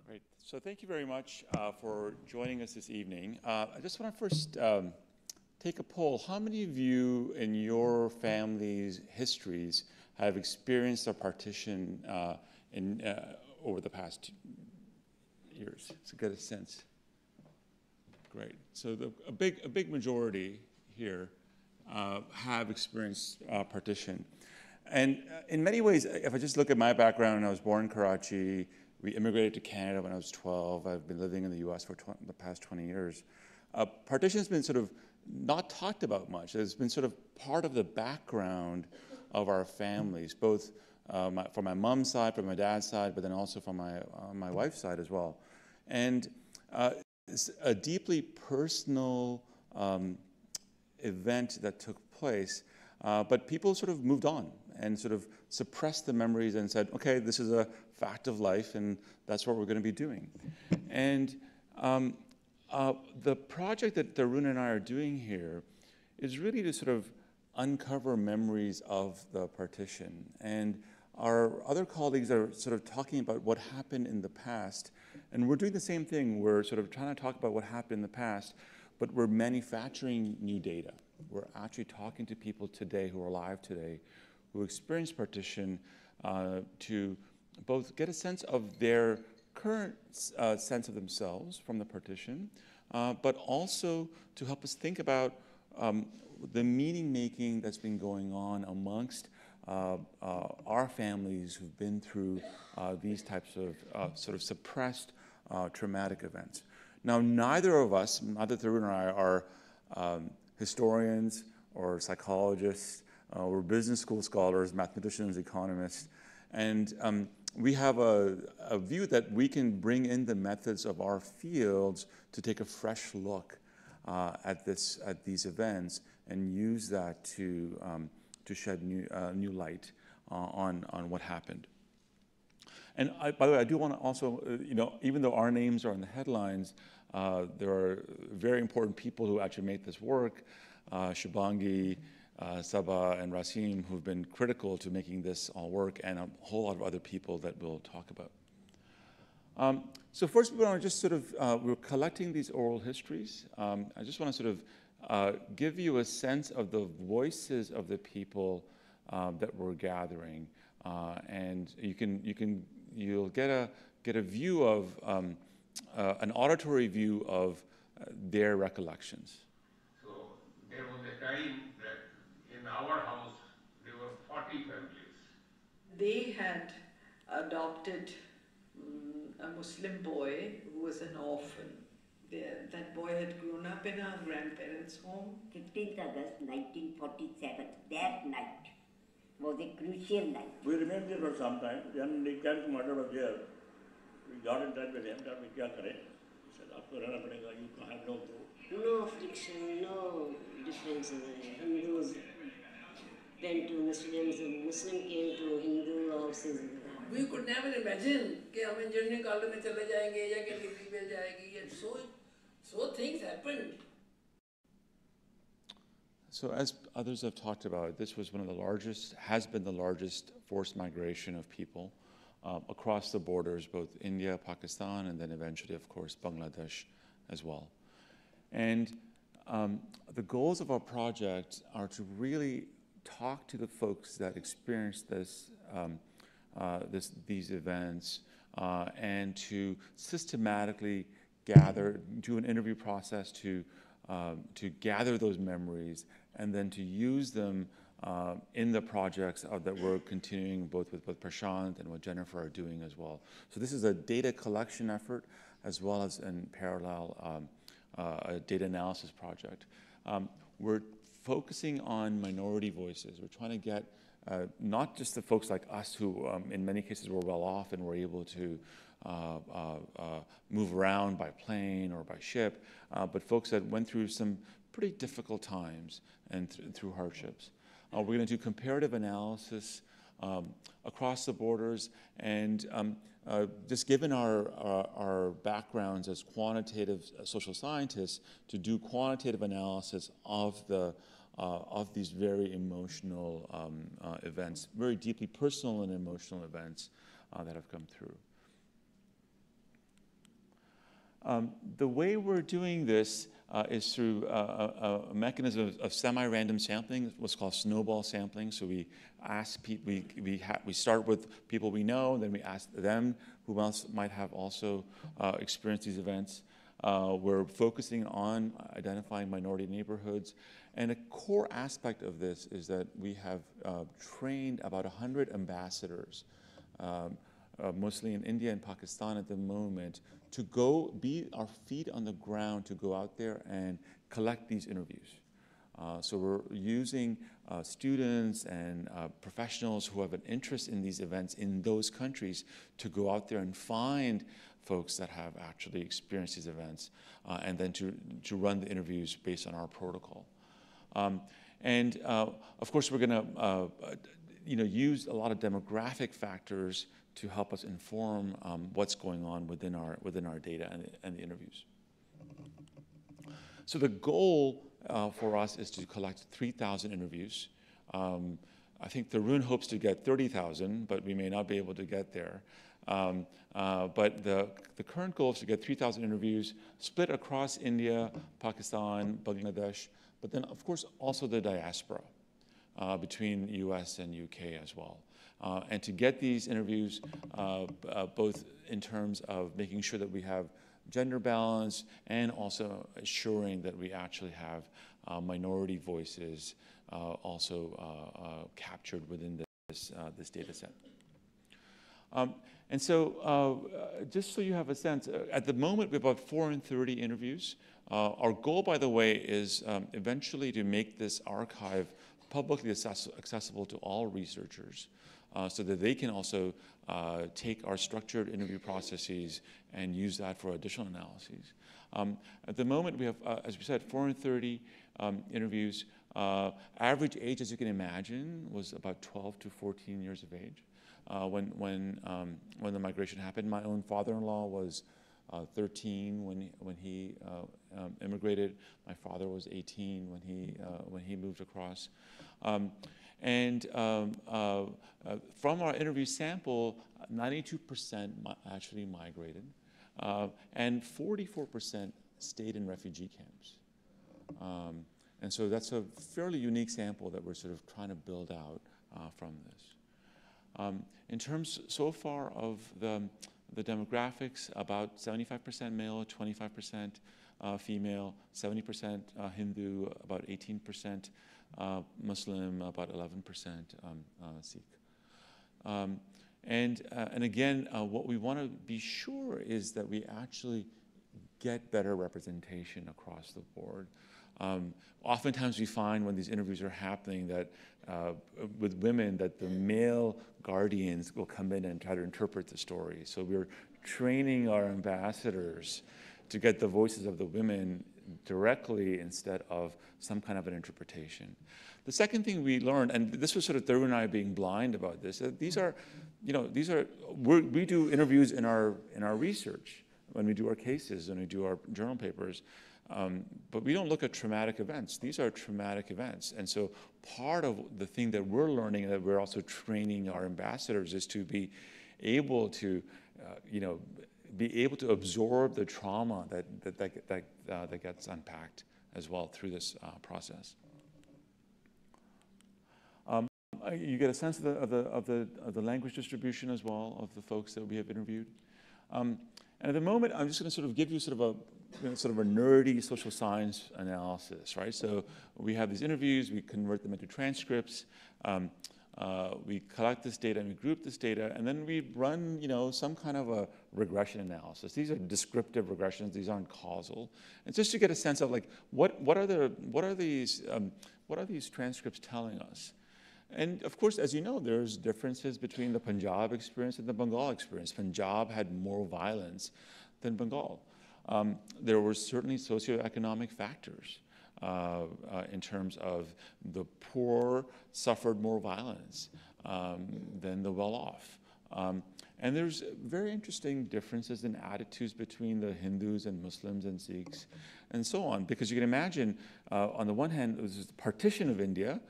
Great. So thank you very much for joining us this evening. I just want to first take a poll. How many of you in your family's histories have experienced a partition over the past years? To get a sense. Great. So a big majority here have experienced partition. And in many ways, if I just look at my background, I was born in Karachi. We immigrated to Canada when I was 12. I've been living in the US for the past 20 years. Partition has been sort of not talked about much. It's been sort of part of the background of our families, both from my mom's side, from my dad's side, but then also from my wife's side as well. And it's a deeply personal event that took place, but people sort of moved on and sort of suppressed the memories and said, okay, this is a fact of life, and that's what we're going to be doing. And the project that Tarun and I are doing here is really to sort of uncover memories of the partition. And our other colleagues are sort of talking about what happened in the past, and we're doing the same thing. We're sort of trying to talk about what happened in the past, but we're manufacturing new data. We're actually talking to people today who are alive today, who experienced partition, to both get a sense of their current sense of themselves from the partition, but also to help us think about the meaning-making that's been going on amongst our families who've been through these types of sort of suppressed traumatic events. Now, neither of us, neither Tarun or I, are historians or psychologists. We're business school scholars, mathematicians, economists, and we have a view that we can bring in the methods of our fields to take a fresh look at these events and use that to shed new light on what happened. And by the way, I do want to also, even though our names are in the headlines, there are very important people who actually make this work, Shubangi, Sabah, and Rasim, who've been critical to making this all work, and a whole lot of other people that we'll talk about. So first, we want to just sort of, we're collecting these oral histories. I just want to sort of give you a sense of the voices of the people that we're gathering, and you'll get a view of an auditory view of their recollections. So there was a time that in our house there were 40 families. They had adopted a Muslim boy who was an orphan. That boy had grown up in our grandparents' home. 15th August 1947, that night was a crucial night. We remained there for some time. Then the Karim commander was there. We got in touch with him that we kya kare. He said, "Aapko rehna padega. You have no go." No friction, no difference. Hindus went to Muslims, Muslim came to Hindu houses. We could never imagine that we would journey college mein chale jayenge ya कि degree मिल जाएगी, and so things happened. So as others have talked about, this was one of the largest, has been the largest forced migration of people across the borders, both India, Pakistan, and then eventually, of course, Bangladesh as well. And the goals of our project are to really talk to the folks that experienced this, these events, and to systematically gather, do an interview process to gather those memories, and then to use them in the projects that we're continuing both with Prashant and what Jennifer are doing as well. So this is a data collection effort as well as in parallel a data analysis project. We're focusing on minority voices. We're trying to get not just the folks like us who in many cases were well off and were able to move around by plane or by ship, but folks that went through some pretty difficult times and through hardships. We're going to do comparative analysis across the borders, and just given our backgrounds as quantitative social scientists, to do quantitative analysis of these very emotional events, very deeply personal and emotional events that have come through. The way we're doing this is through a mechanism of semi-random sampling, what's called snowball sampling. So we ask people, we start with people we know, then we ask them who else might have also experienced these events. We're focusing on identifying minority neighborhoods. And a core aspect of this is that we have trained about 100 ambassadors, mostly in India and Pakistan at the moment, to go be our feet on the ground to go out there and collect these interviews. So we're using students and professionals who have an interest in these events in those countries to go out there and find folks that have actually experienced these events, and then to run the interviews based on our protocol. Of course, we're going to use a lot of demographic factors to help us inform what's going on within our data and the interviews. So the goal for us is to collect 3,000 interviews. I think Tarun hopes to get 30,000, but we may not be able to get there. But the current goal is to get 3,000 interviews split across India, Pakistan, Bangladesh, but then of course also the diaspora between US and UK as well. And to get these interviews both in terms of making sure that we have gender balance and also assuring that we actually have minority voices also captured within this data set. And so just so you have a sense, at the moment we have about 430 interviews. Our goal, by the way, is eventually to make this archive publicly accessible to all researchers, so that they can also take our structured interview processes and use that for additional analyses. At the moment, we have, as we said, 430 interviews. Average age, as you can imagine, was about 12 to 14 years of age. when the migration happened. My own father-in-law was 13 when he immigrated. My father was 18 when he moved across. From our interview sample, 92% actually migrated, and 44% stayed in refugee camps. And so that's a fairly unique sample that we're sort of trying to build out from this. In terms so far of the demographics, about 75% male, 25% female, 70% Hindu, about 18% Muslim, about 11% Sikh. And again, what we want to be sure is that we actually get better representation across the board. Oftentimes we find when these interviews are happening that with women that the male guardians will come in and try to interpret the story. So we're training our ambassadors to get the voices of the women directly instead of some kind of an interpretation. The second thing we learned, and this was sort of Tarun and I being blind about this, these are, we do interviews in our research when we do our cases, when we do our journal papers. But we don't look at traumatic events. These are traumatic events. And so part of the thing that we're learning and that we're also training our ambassadors is to be able to, be able to absorb the trauma that gets unpacked as well through this process. You get a sense of the language distribution as well of the folks that we have interviewed. And at the moment, I'm just going to sort of give you sort of a nerdy social science analysis, right? So we have these interviews, we convert them into transcripts, we collect this data and we group this data, and then we run, some kind of a regression analysis. These are descriptive regressions; these aren't causal. And just to get a sense of like what are these transcripts telling us? And of course, as you know, there's differences between the Punjab experience and the Bengal experience. Punjab had more violence than Bengal. There were certainly socioeconomic factors in terms of the poor suffered more violence than the well-off. And there's very interesting differences in attitudes between the Hindus and Muslims and Sikhs and so on. Because you can imagine, on the one hand, it was the partition of India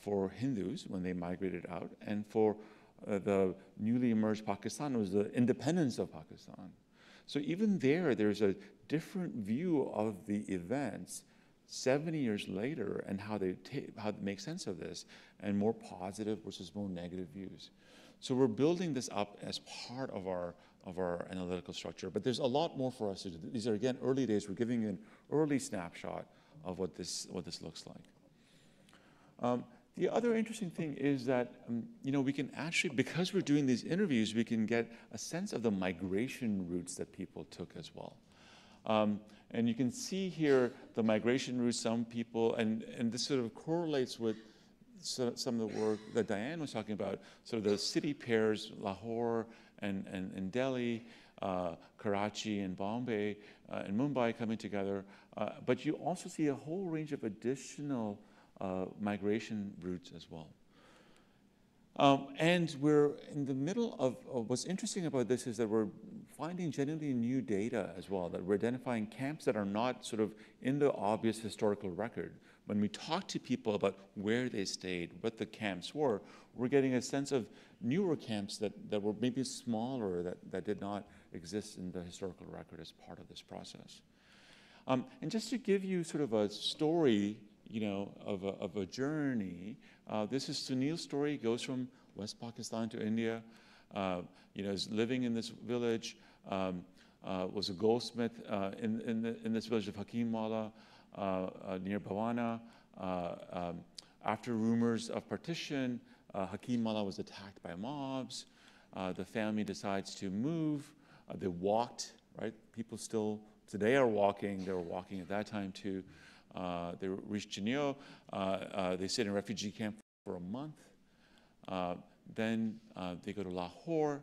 for Hindus when they migrated out, and for the newly emerged Pakistan, it was the independence of Pakistan. So even there's a different view of the events 70 years later and how they make sense of this, and more positive versus more negative views. So we're building this up as part of our analytical structure, but there's a lot more for us to do. These are, again, early days. We're giving an early snapshot of what this looks like. The other interesting thing is that, we can actually, because we're doing these interviews, we can get a sense of the migration routes that people took as well. And you can see here the migration routes, some people, and this sort of correlates with some of the work that Diane was talking about, sort of the city pairs, Lahore and Delhi, Karachi and Bombay and Mumbai coming together. But you also see a whole range of additional migration routes as well. And we're in the middle of what's interesting about this is that we're finding genuinely new data as well, that we're identifying camps that are not sort of in the obvious historical record. When we talk to people about where they stayed, what the camps were, we're getting a sense of newer camps that were maybe smaller, that did not exist in the historical record as part of this process. And just to give you sort of a story of a journey. This is Sunil's story. He goes from West Pakistan to India. Is living in this village. Was a goldsmith in this village of Hakim Wala near Bhawana. After rumors of partition, Hakim Wala was attacked by mobs. The family decides to move. They walked. Right? People still today are walking. They were walking at that time too. They reach Chennai. They sit in a refugee camp for a month. Then they go to Lahore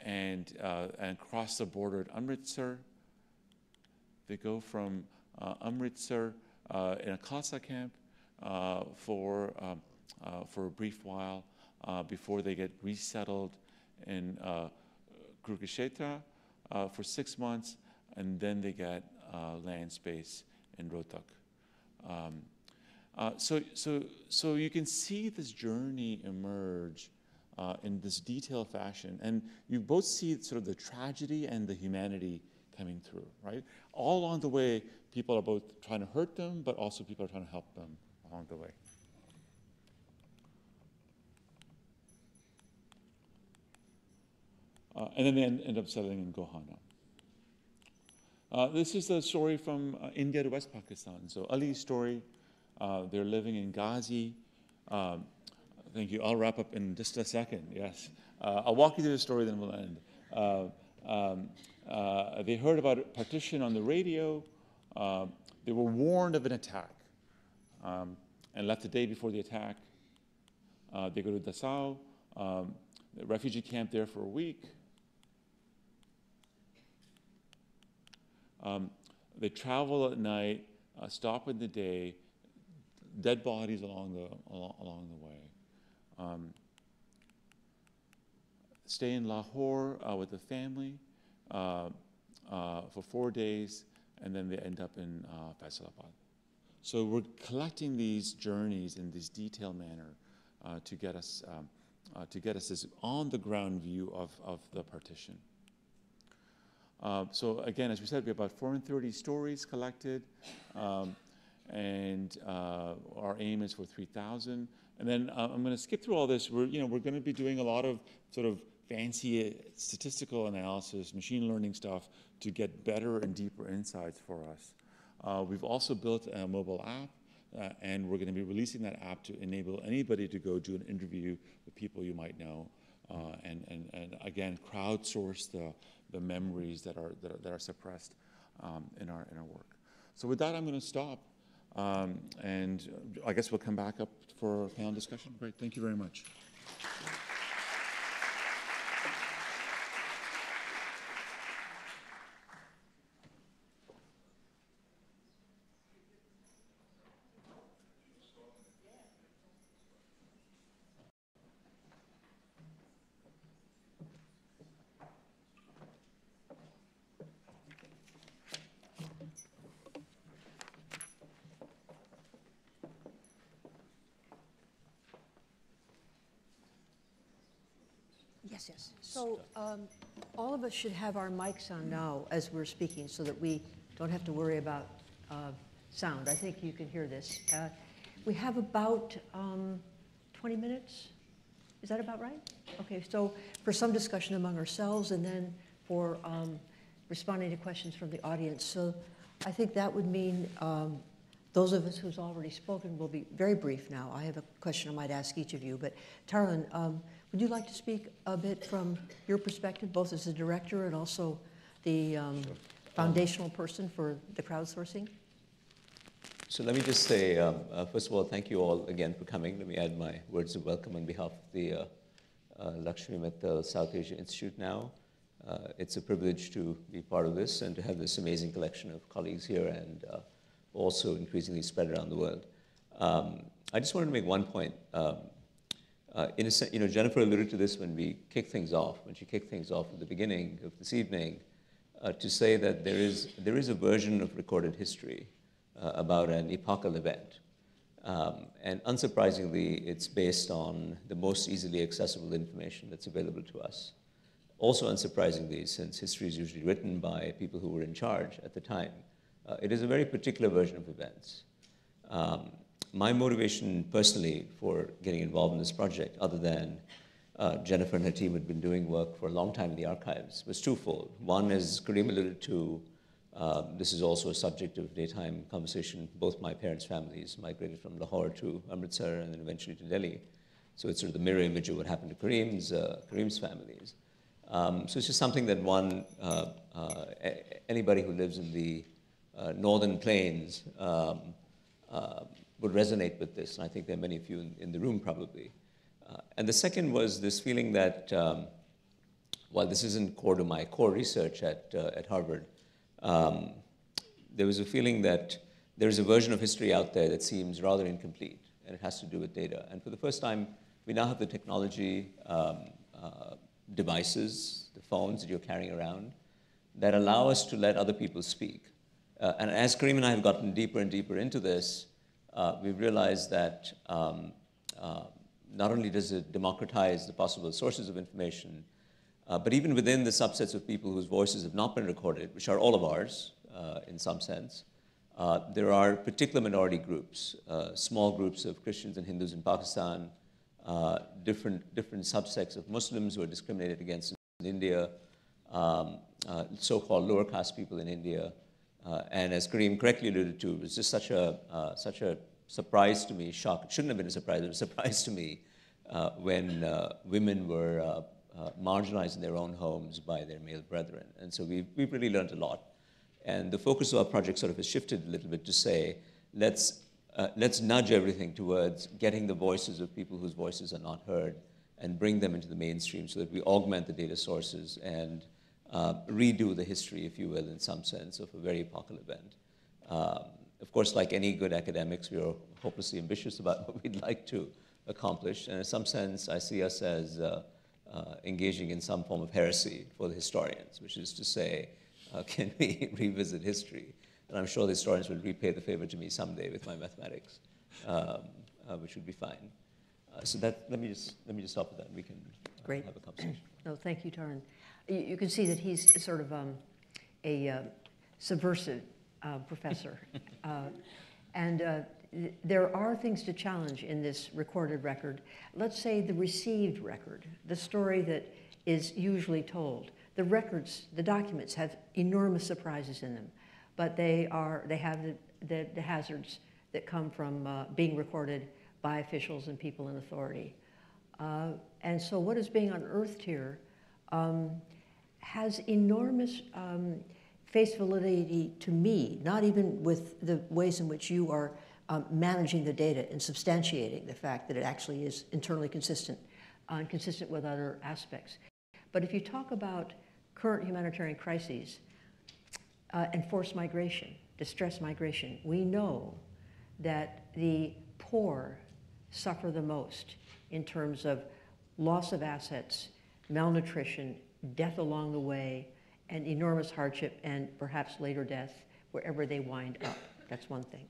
and cross the border at Amritsar. They go from Amritsar in a Khalsa camp for a brief while, before they get resettled in Kurukshetra for 6 months, and then they get land space in Rohtak. So you can see this journey emerge in this detailed fashion, and you both see sort of the tragedy and the humanity coming through, right? All along the way, people are both trying to hurt them, but also people are trying to help them along the way. And then they end up settling in Gohana. This is the story from India to West Pakistan. So Ali's story, they're living in Ghazi. Thank you. I'll wrap up in just a second, yes. I'll walk you through the story, then we'll end. They heard about Partition on the radio. They were warned of an attack and left the day before the attack. They go to Dachau, the refugee camp there for a week. They travel at night, stop in the day, dead bodies along the way. Stay in Lahore with the family for 4 days, and then they end up in Faisalabad. So we're collecting these journeys in this detailed manner to get us this on-the-ground view of the partition. So again, as we said, we have about 430 stories collected, and our aim is for 3,000. And then I'm going to skip through all this. We're going to be doing a lot of sort of fancy statistical analysis, machine learning stuff to get better and deeper insights for us. We've also built a mobile app, and we're going to be releasing that app to enable anybody to go do an interview with people you might know, and again crowdsource the memories that are suppressed in our work. So with that, I'm going to stop, and I guess we'll come back up for a panel discussion. Great, thank you very much. Yes. So all of us should have our mics on now as we're speaking so that we don't have to worry about sound. I think you can hear this. We have about 20 minutes. Is that about right? Okay, so for some discussion among ourselves and then for responding to questions from the audience. So I think that would mean those of us who's already spoken will be very brief now. I have a question I might ask each of you, but Tarun, would you like to speak a bit from your perspective, both as a director and also the foundational person for the crowdsourcing? So let me just say, first of all, thank you all again for coming. Let me add my words of welcome on behalf of the Lakshmi Mittal South Asia Institute now. It's a privilege to be part of this and to have this amazing collection of colleagues here and also increasingly spread around the world. I just wanted to make one point. In a sense, Jennifer alluded to this when we kicked things off, when she kicked things off at the beginning of this evening, to say that there is a version of recorded history about an epochal event. And unsurprisingly, it's based on the most easily accessible information that's available to us. Also unsurprisingly, since history is usually written by people who were in charge at the time, it is a very particular version of events. My motivation personally for getting involved in this project, other than Jennifer and her team had been doing work for a long time in the archives, was twofold. One, as Karim alluded to, this is also a subject of daytime conversation. Both my parents' families migrated from Lahore to Amritsar and then eventually to Delhi. So it's sort of the mirror image of what happened to Karim's families. So it's just something that anybody who lives in the northern plains would resonate with this, and I think there are many of you in the room probably. And the second was this feeling that, while this isn't core to my core research at Harvard, there was a feeling that there is a version of history out there that seems rather incomplete, and it has to do with data. And for the first time, we now have the technology, devices, the phones that you're carrying around, that allow us to let other people speak. And as Karim and I have gotten deeper and deeper into this, we've realized that not only does it democratize the possible sources of information, but even within the subsets of people whose voices have not been recorded, which are all of ours in some sense, there are particular minority groups, small groups of Christians and Hindus in Pakistan, different subsects of Muslims who are discriminated against in India, so-called lower caste people in India. And as Karim correctly alluded to, it was just such a surprise to me, shock. It shouldn't have been a surprise, but a surprise to me when women were marginalized in their own homes by their male brethren. And so we've really learned a lot. And the focus of our project sort of has shifted a little bit to say, let's nudge everything towards getting the voices of people whose voices are not heard and bring them into the mainstream so that we augment the data sources and redo the history, if you will, in some sense, of a very epochal event. Of course, like any good academics, we are hopelessly ambitious about what we'd like to accomplish. And in some sense, I see us as engaging in some form of heresy for the historians, which is to say, can we revisit history? And I'm sure the historians will repay the favor to me someday with my mathematics, which would be fine. So let me just stop with that, and we can have a conversation. No, thank you, Tarun. You can see that he's sort of a subversive professor. And there are things to challenge in this recorded record. Let's say the received record, the story that is usually told. The records, the documents have enormous surprises in them, but they have the hazards that come from being recorded by officials and people in authority. And so what is being unearthed here has enormous face validity to me, not even with the ways in which you are managing the data and substantiating the fact that it actually is internally consistent and consistent with other aspects. But if you talk about current humanitarian crises and forced migration, distress migration, we know that the poor suffer the most in terms of loss of assets, malnutrition, death along the way, and enormous hardship, and perhaps later death wherever they wind up. That's one thing.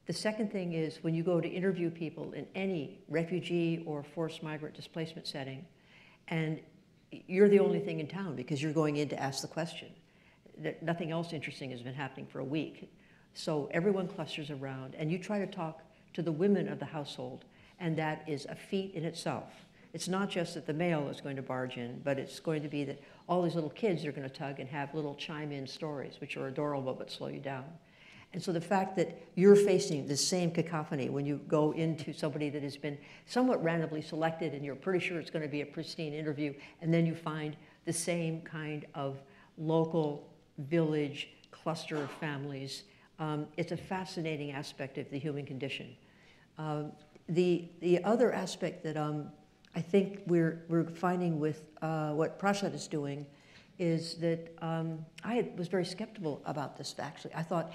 The second thing is when you go to interview people in any refugee or forced migrant displacement setting, and you're the only thing in town because you're going in to ask the question. Nothing else interesting has been happening for a week. So everyone clusters around, and you try to talk to the women of the household, and that is a feat in itself. It's not just that the male is going to barge in, but it's going to be that all these little kids are going to tug and have little chime-in stories, which are adorable but slow you down. And so the fact that you're facing the same cacophony when you go into somebody that has been somewhat randomly selected and you're pretty sure it's going to be a pristine interview, and then you find the same kind of local village cluster of families, it's a fascinating aspect of the human condition. The other aspect that I think we're finding with what Prashant is doing is that I was very skeptical about this, actually. I thought,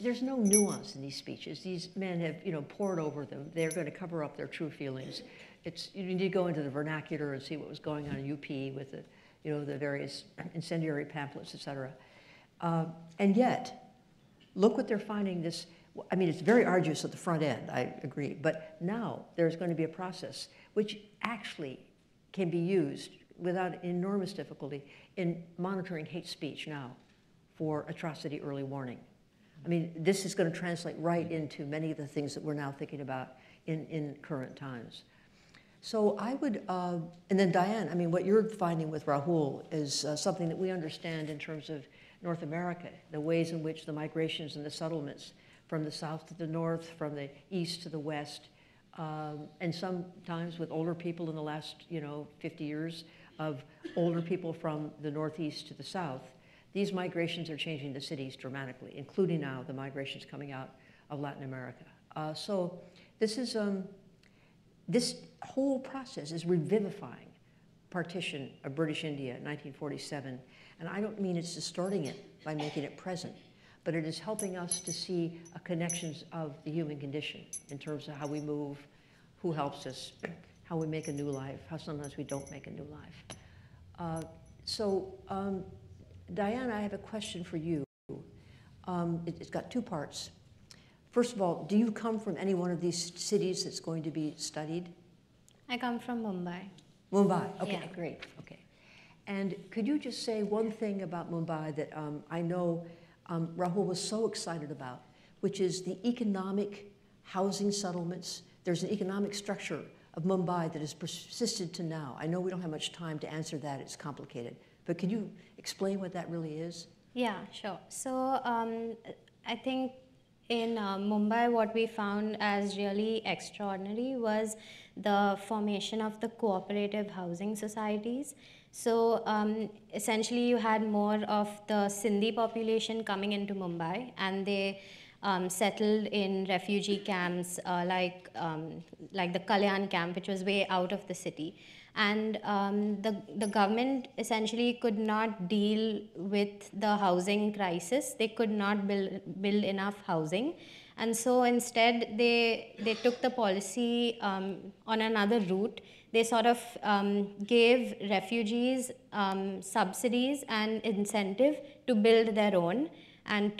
there's no nuance in these speeches. These men have, poured over them. They're going to cover up their true feelings. You need to go into the vernacular and see what was going on in UP with the various incendiary pamphlets, et cetera. And yet, look what they're finding this. I mean, it's very arduous at the front end, I agree. But now there's going to be a process which actually can be used without enormous difficulty in monitoring hate speech now for atrocity early warning. I mean, this is going to translate right into many of the things that we're now thinking about in current times. So I would, and then Diane, I mean, what you're finding with Rahul is something that we understand in terms of North America, the ways in which the migrations and the settlements from the south to the north, from the east to the west, and sometimes with older people in the last, 50 years of older people from the northeast to the south. These migrations are changing the cities dramatically, including now the migrations coming out of Latin America. So this is this whole process is revivifying partition of British India in 1947, and I don't mean it's distorting it by making it present, but it is helping us to see connections of the human condition in terms of how we move, who helps us, how we make a new life, how sometimes we don't make a new life. Diane, I have a question for you. It's got two parts. First of all, do you come from any one of these cities that's going to be studied? I come from Mumbai. Mumbai, okay, Yeah. great, okay. And could you just say one thing about Mumbai that I know Rahul was so excited about, which is the economic housing settlements. There's an economic structure of Mumbai that has persisted to now. I know we don't have much time to answer that, it's complicated. But can you explain what that really is? Yeah, sure. So I think in Mumbai, what we found as really extraordinary was the formation of the cooperative housing societies. So essentially, you had more of the Sindhi population coming into Mumbai, and they settled in refugee camps like the Kalyan camp, which was way out of the city. And the government essentially could not deal with the housing crisis. They could not build enough housing. And so instead, they took the policy on another route. They sort of gave refugees subsidies and incentive to build their own. And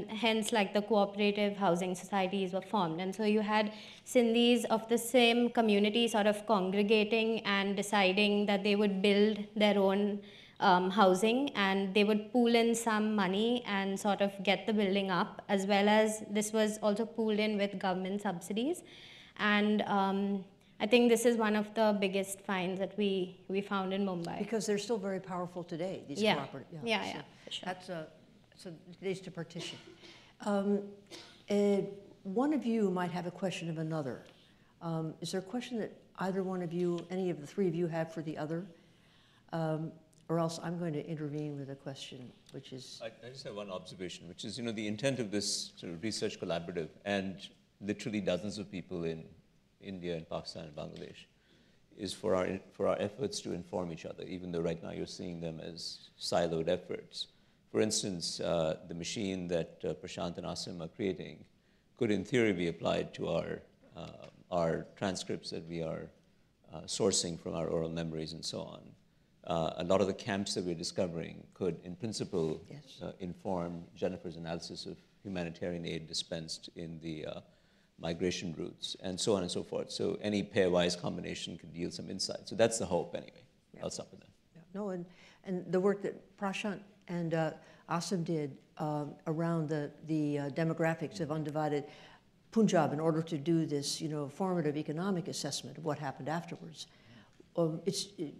hence, like, the cooperative housing societies were formed. And so you had Sindhis of the same community sort of congregating and deciding that they would build their own housing, and they would pool in some money and sort of get the building up, as well as this was also pooled in with government subsidies. And I think this is one of the biggest finds that we found in Mumbai. Because they're still very powerful today, these cooperative. Yeah, for sure. That's so today's to partition. One of you might have a question of another. Is there a question that either one of you, any of the three of you, have for the other? Or else I'm going to intervene with a question, which is... I just have one observation, which is, the intent of this sort of research collaborative, and literally dozens of people in India and Pakistan and Bangladesh, is for our efforts to inform each other, even though right now you're seeing them as siloed efforts. For instance, the machine that Prashant and Asim are creating could, in theory, be applied to our transcripts that we are sourcing from our oral memories and so on. A lot of the camps that we're discovering could, in principle, inform Jennifer's analysis of humanitarian aid dispensed in the migration routes, and so on and so forth. So any pairwise combination could yield some insight. So that's the hope, anyway. I'll stop with that. Yeah. No, and the work that Prashant and Asim did around the demographics of undivided Punjab in order to do this, formative economic assessment of what happened afterwards.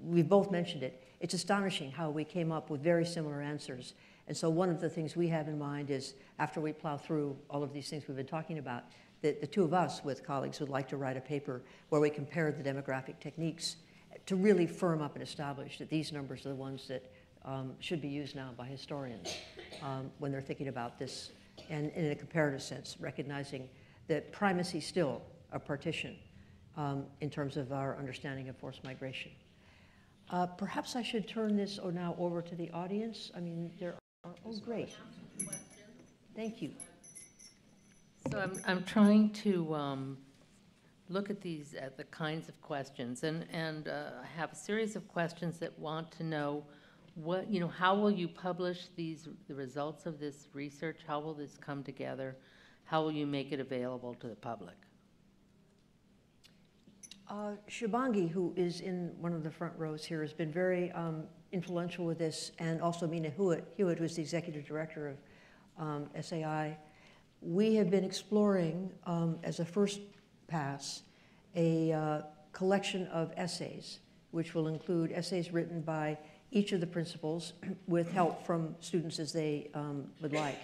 We've both mentioned it. It's astonishing how we came up with very similar answers. And so one of the things we have in mind is, after we plow through all of these things we've been talking about, that the two of us with colleagues would like to write a paper where we compare the demographic techniques to really firm up and establish that these numbers are the ones that should be used now by historians when they're thinking about this, and in a comparative sense, recognizing the primacy still of partition in terms of our understanding of forced migration. Perhaps I should turn this now over to the audience. I mean, there are, oh, great. Thank you. So I'm trying to look at the kinds of questions, and I have a series of questions that want to know what, how will you publish the results of this research? How will this come together? How will you make it available to the public? Shubhangi, who is in one of the front rows here, has been very influential with this, and also Mina Hewitt, who's the executive director of SAI. We have been exploring, as a first pass, a collection of essays, which will include essays written by each of the principals with help from students as they would like.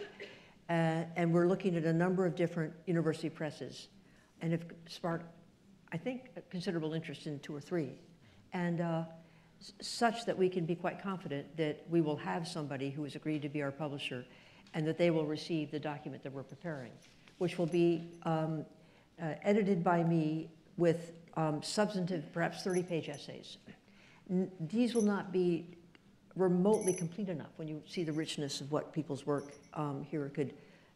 And we're looking at a number of different university presses, and have sparked, I think, a considerable interest in 2 or 3, and such that we can be quite confident that we will have somebody who has agreed to be our publisher, and that they will receive the document that we're preparing, which will be edited by me with substantive, perhaps 30-page essays. These will not be remotely complete enough when you see the richness of what people's work here could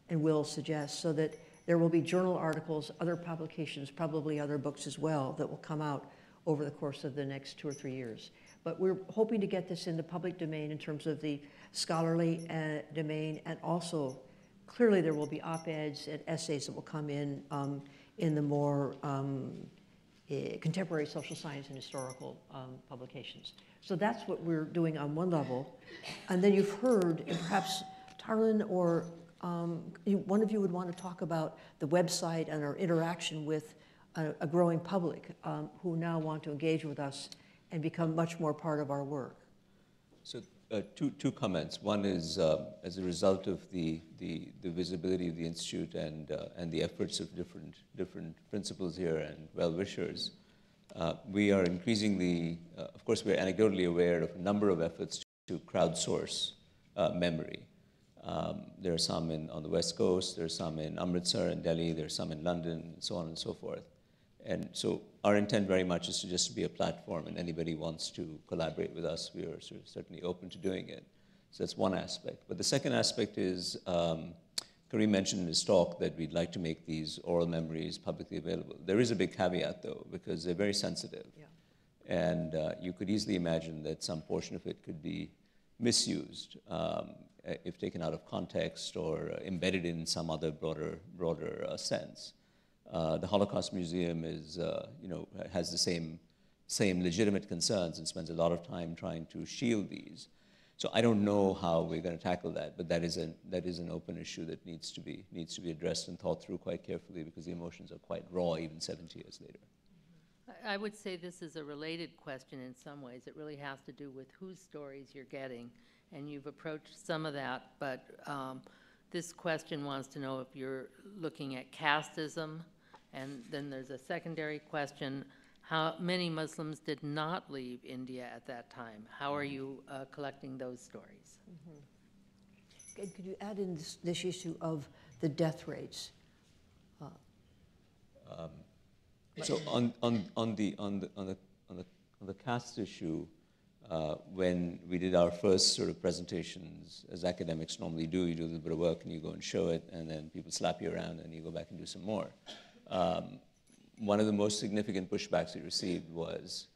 and will suggest, so that there will be journal articles, other publications, probably other books as well, that will come out over the course of the next 2 or 3 years. But we're hoping to get this in the public domain in terms of the scholarly domain, and also clearly there will be op-eds and essays that will come in the more contemporary social science and historical publications. So that's what we're doing on one level. And then you've heard, and perhaps Tarun or one of you would want to talk about the website and our interaction with a growing public who now want to engage with us and become much more part of our work. So two comments. One is as a result of the visibility of the Institute and the efforts of different principals here and well-wishers, we are increasingly, of course, we're anecdotally aware of a number of efforts to crowdsource memory. There are some on the West Coast, there are some in Amritsar and Delhi, there are some in London, and so on and so forth. And so our intent very much is to just be a platform, and anybody wants to collaborate with us, we are certainly open to doing it. So that's one aspect. But the second aspect is, Karim mentioned in his talk that we'd like to make these oral memories publicly available. There is a big caveat, though, because they're very sensitive. Yeah. And you could easily imagine that some portion of it could be misused if taken out of context or embedded in some other broader sense. The Holocaust Museum is, has the same legitimate concerns and spends a lot of time trying to shield these. So I don't know how we're going to tackle that, but that is an open issue that needs to be addressed and thought through quite carefully, because the emotions are quite raw even 70 years later. I would say this is a related question in some ways. It really has to do with whose stories you're getting, and you've approached some of that, but this question wants to know if you're looking at casteism. And then there's a secondary question: how many Muslims did not leave India at that time? How are you collecting those stories? Mm-hmm. Could you add in this issue of the death rates? So on the caste issue, when we did our first sort of presentations, as academics normally do, you do a little bit of work and you go and show it, and then people slap you around and you go back and do some more. One of the most significant pushbacks we received was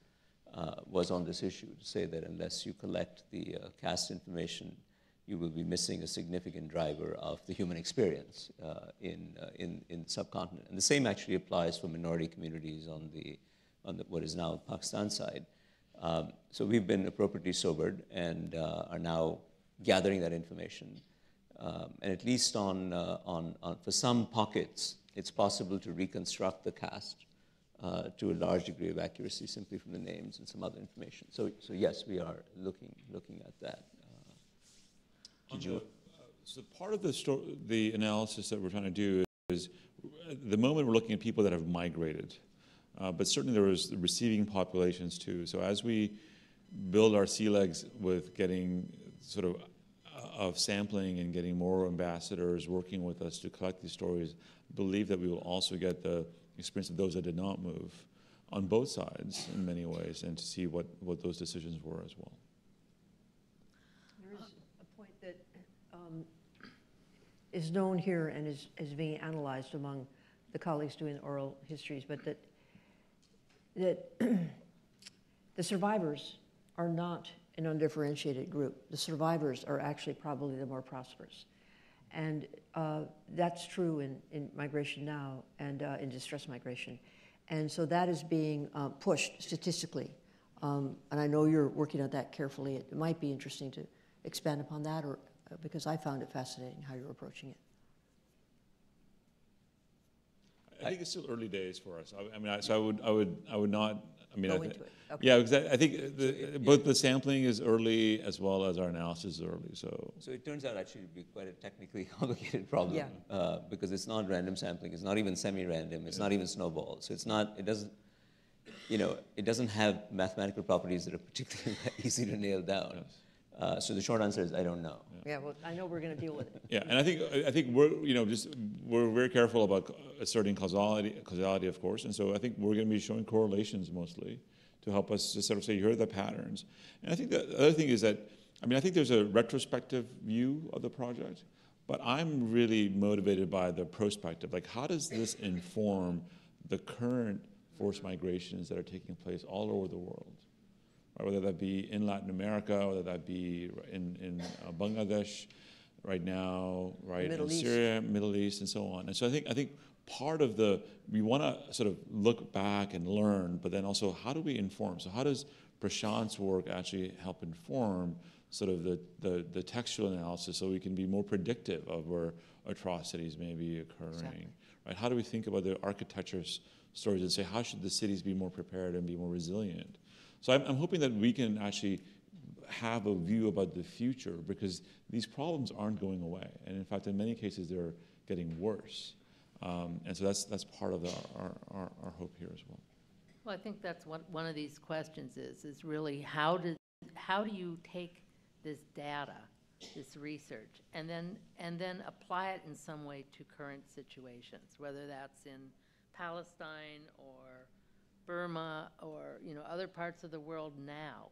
on this issue, to say that unless you collect the caste information, you will be missing a significant driver of the human experience in the subcontinent. And the same actually applies for minority communities on the what is now Pakistan side. So we've been appropriately sobered and are now gathering that information. And at least for some pockets, it's possible to reconstruct the caste to a large degree of accuracy simply from the names and some other information. So yes, we are looking at that. So part of the analysis that we're trying to do is, at the moment we're looking at people that have migrated, but certainly there was the receiving populations too. So as we build our sea legs with getting sort of sampling and getting more ambassadors working with us to collect these stories, believe that we will also get the experience of those that did not move on both sides in many ways, and to see what those decisions were as well. There is a point that is known here and is being analyzed among the colleagues doing oral histories, but that the survivors are not an undifferentiated group. The survivors are actually probably the more prosperous. And that's true in migration now and in distress migration. And so that is being pushed statistically. And I know you're working on that carefully. It might be interesting to expand upon that, or because I found it fascinating how you're approaching it. I think it's still early days for us. I mean, so I would not. I mean, go into it. Okay. Yeah, because I think both the sampling is early as well as our analysis is early. So it turns out actually to be quite a technically complicated problem, because it's not random sampling. It's not even semi-random. It's not even snowball. So it's not. It doesn't. It doesn't have mathematical properties that are particularly easy to nail down. Yes. So the short answer is I don't know. Yeah, well, I know we're going to deal with it. Yeah, and I think we're very careful about asserting causality, of course, and so I think we're going to be showing correlations mostly to help us to sort of say, here are the patterns. And I think the other thing is that, I mean, I think there's a retrospective view of the project, but I'm really motivated by the prospective. Like, how does this inform the current forced migrations that are taking place all over the world, right? Whether that be in Latin America, whether that be in Bangladesh right now, right, in Syria, Middle East, and so on. And so I think part of we want to sort of look back and learn, but then also how do we inform? So how does Prashant's work actually help inform sort of the textual analysis so we can be more predictive of where atrocities may be occurring, exactly. Right? How do we think about the architecture stories and say, how should the cities be more prepared and be more resilient? So I'm hoping that we can actually have a view about the future, because these problems aren't going away. And in fact, in many cases, they're getting worse. And so that's part of our hope here as well. Well, I think that's what one of these questions is really how do you take this data, this research, and then apply it in some way to current situations, whether that's in Palestine or Burma or other parts of the world now.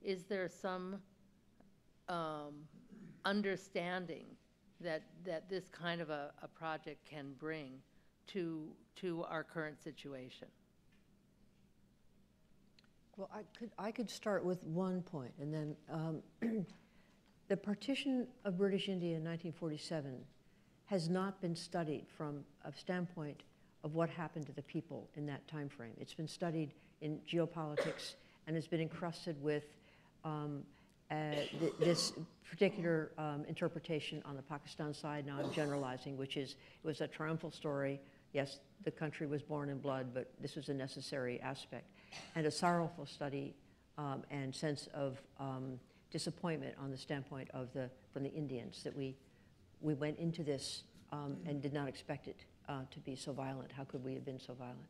Is there some understanding that this kind of a project can bring to our current situation? Well, I could start with one point, and then the partition of British India in 1947 has not been studied from a standpoint of what happened to the people in that time frame. It's been studied in geopolitics and has been encrusted with this particular interpretation on the Pakistan side. Now I'm generalizing, which is it was a triumphal story. Yes, the country was born in blood, but this was a necessary aspect. And a sorrowful study and sense of disappointment on the standpoint of from the Indians, that we went into this and did not expect it to be so violent. How could we have been so violent?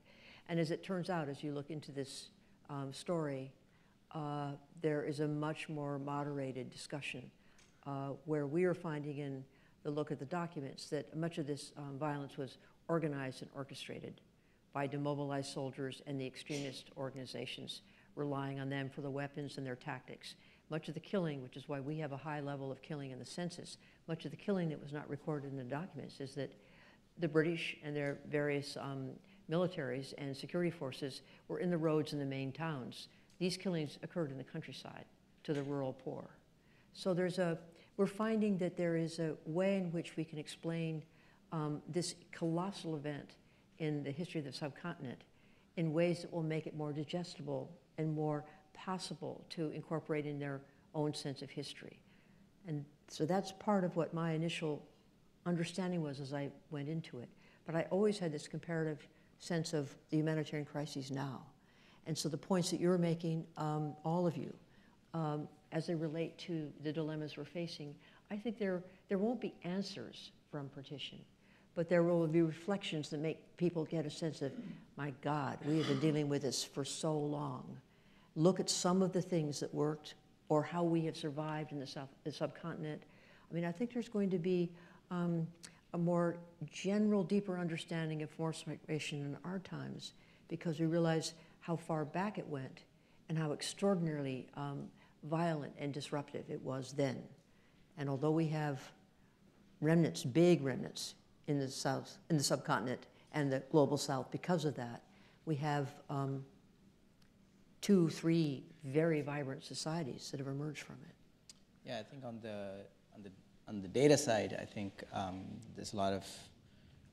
And as it turns out, as you look into this story, there is a much more moderated discussion where we are finding in the look at the documents that much of this violence was organized and orchestrated by demobilized soldiers and the extremist organizations, relying on them for the weapons and their tactics. Much of the killing, which is why we have a high level of killing in the census, much of the killing that was not recorded in the documents is that the British and their various militaries and security forces were in the roads in the main towns. These killings occurred in the countryside to the rural poor. So we're finding that there is a way in which we can explain this colossal event in the history of the subcontinent in ways that will make it more digestible and more possible to incorporate in their own sense of history. And so that's part of what my initial understanding was as I went into it. But I always had this comparative sense of the humanitarian crises now. And so the points that you're making, all of you, as they relate to the dilemmas we're facing, I think there won't be answers from partition, but there will be reflections that make people get a sense of, my God, we have been dealing with this for so long. Look at some of the things that worked or how we have survived in the subcontinent. I mean, I think there's going to be a more general, deeper understanding of forced migration in our times, because we realize how far back it went and how extraordinarily violent and disruptive it was then. And although we have remnants, big remnants in the South, in the subcontinent and the global South because of that, we have 2, 3 very vibrant societies that have emerged from it. Yeah, I think on the data side, I think there's a lot of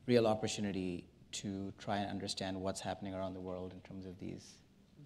real opportunity to try and understand what's happening around the world in terms of these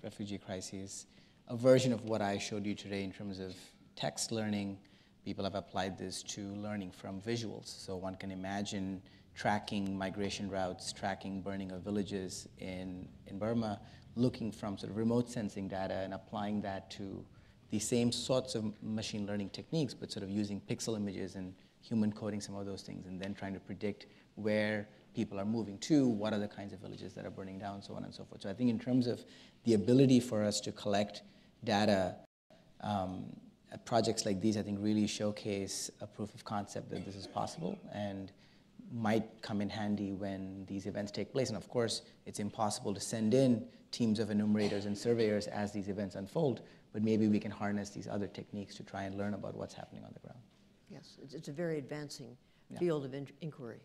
refugee crises. A version of what I showed you today in terms of text learning, people have applied this to learning from visuals. So one can imagine tracking migration routes, tracking burning of villages in Burma, looking from sort of remote sensing data and applying that to the same sorts of machine learning techniques, but sort of using pixel images and human coding some of those things, and then trying to predict where people are moving to, what are the kinds of villages that are burning down, so on and so forth. So I think in terms of the ability for us to collect data, projects like these, I think, really showcase a proof of concept that this is possible and might come in handy when these events take place. And of course, it's impossible to send in teams of enumerators and surveyors as these events unfold, but maybe we can harness these other techniques to try and learn about what's happening on the ground. Yes, it's a very advancing field of inquiry.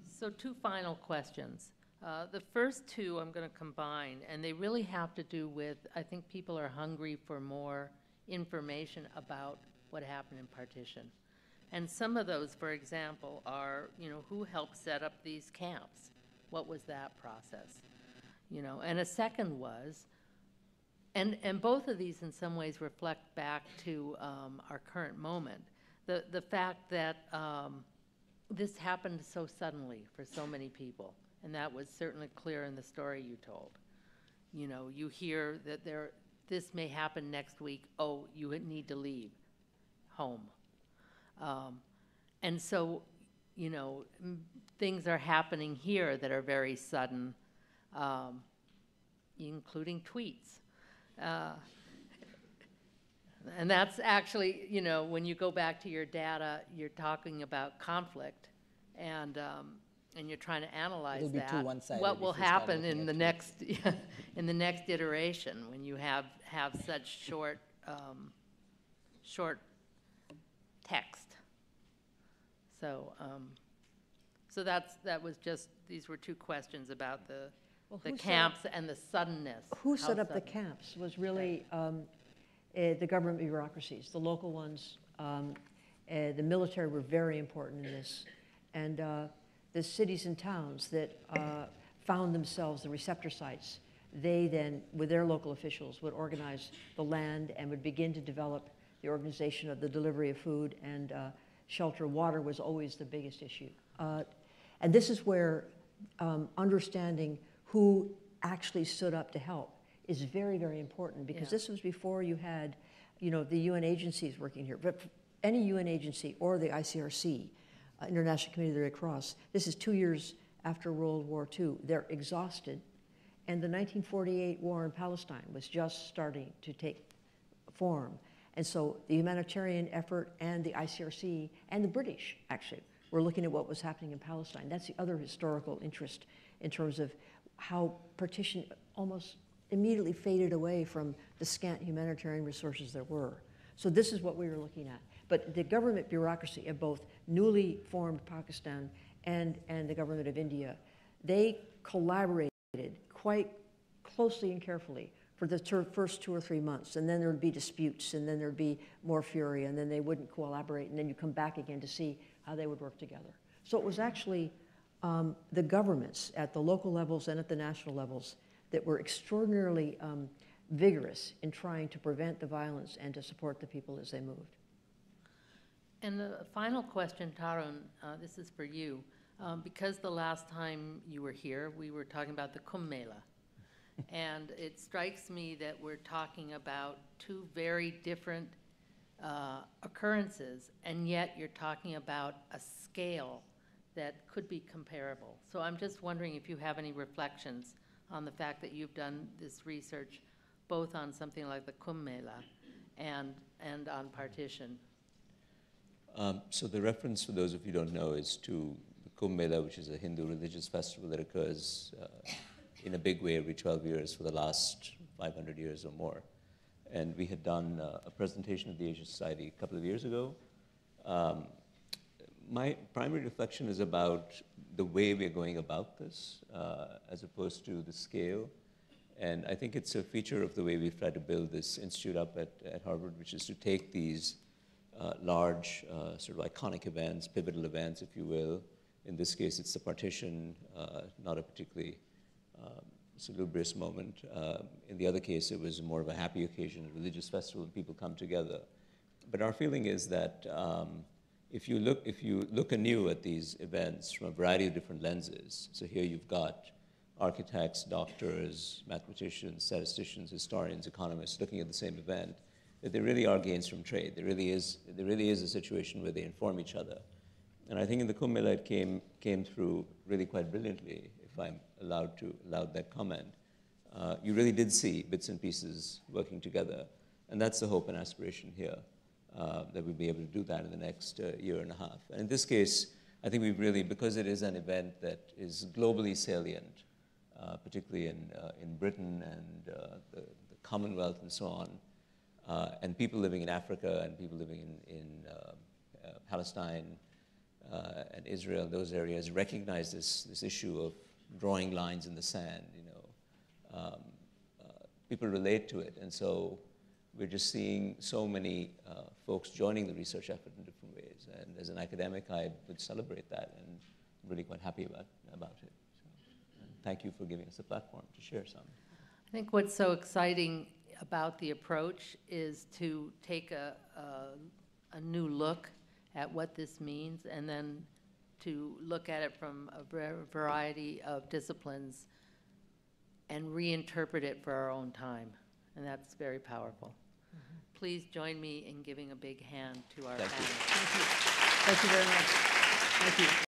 So 2 final questions. The first two I'm going to combine, and they really have to do with, I think people are hungry for more information about what happened in partition. And some of those, for example, are, who helped set up these camps? What was that process? And a second was, and both of these in some ways reflect back to our current moment, the fact that this happened so suddenly for so many people. And that was certainly clear in the story you told. You hear that this may happen next week. Oh, you need to leave home. And so, things are happening here that are very sudden, including tweets. And that's actually, when you go back to your data, you're talking about conflict, and you're trying to analyze It'll be that. too one-sided What will if you start happen looking in at the tweets. next in the next iteration when you have such short text. So that was just, these were two questions about the camps and the suddenness. Who set up the sudden. camps was really the government bureaucracies, the local ones. The military were very important in this. And the cities and towns that found themselves the receptor sites, they then, with their local officials, would organize the land and would begin to develop the organization of the delivery of food and shelter. Water was always the biggest issue. And this is where understanding who actually stood up to help is very, very important, because this was before you had, the UN agencies working here. But any UN agency or the ICRC, International Committee of the Red Cross, this is 2 years after World War II. They're exhausted. And the 1948 war in Palestine was just starting to take form. And so the humanitarian effort and the ICRC and the British, actually, were looking at what was happening in Palestine. That's the other historical interest in terms of how partition almost immediately faded away from the scant humanitarian resources there were. So this is what we were looking at. But the government bureaucracy of both newly formed Pakistan and the government of India, they collaborated quite closely and carefully for the first 2 or 3 months. And then there would be disputes, and then there'd be more fury, and then they wouldn't collaborate, and then you come back again to see how they would work together. So it was actually the governments at the local levels and at the national levels that were extraordinarily vigorous in trying to prevent the violence and to support the people as they moved. And the final question, Tarun, this is for you. Because the last time you were here, we were talking about the Kumbh Mela. And it strikes me that we're talking about two very different occurrences, and yet you're talking about a scale that could be comparable. So I'm just wondering if you have any reflections on the fact that you've done this research both on something like the Kumbh Mela and on partition. So the reference, for those of you who don't know, is to the Kumbh Mela, which is a Hindu religious festival that occurs in a big way every 12 years for the last 500 years or more. And we had done a presentation at the Asia Society a couple of years ago. My primary reflection is about the way we're going about this, as opposed to the scale. And I think it's a feature of the way we've tried to build this institute up at Harvard, which is to take these large, sort of iconic events, pivotal events, if you will. In this case, it's the partition, not a particularly salubrious moment. In the other case, it was more of a happy occasion, a religious festival, and people come together. But our feeling is that if you look anew at these events from a variety of different lenses, so here you've got architects, doctors, mathematicians, statisticians, historians, economists looking at the same event, that there really are gains from trade. There really is a situation where they inform each other. And I think in the Kumbh Mela it came through really quite brilliantly, if I'm allowed that comment. You really did see bits and pieces working together. And that's the hope and aspiration here, that we'll be able to do that in the next year and a half. And in this case, I think we've really, because it is an event that is globally salient, particularly in Britain and the Commonwealth and so on, and people living in Africa and people living in Palestine and Israel, those areas recognize this issue of drawing lines in the sand, people relate to it. And so we're just seeing so many folks joining the research effort in different ways. And as an academic, I would celebrate that, and I'm really quite happy about it. So, and thank you for giving us a platform to share some. I think what's so exciting about the approach is to take a new look at what this means, and then to look at it from a variety of disciplines and reinterpret it for our own time. And that's very powerful. Please join me in giving a big hand to our panel. Thank you. Thank you very much. Thank you.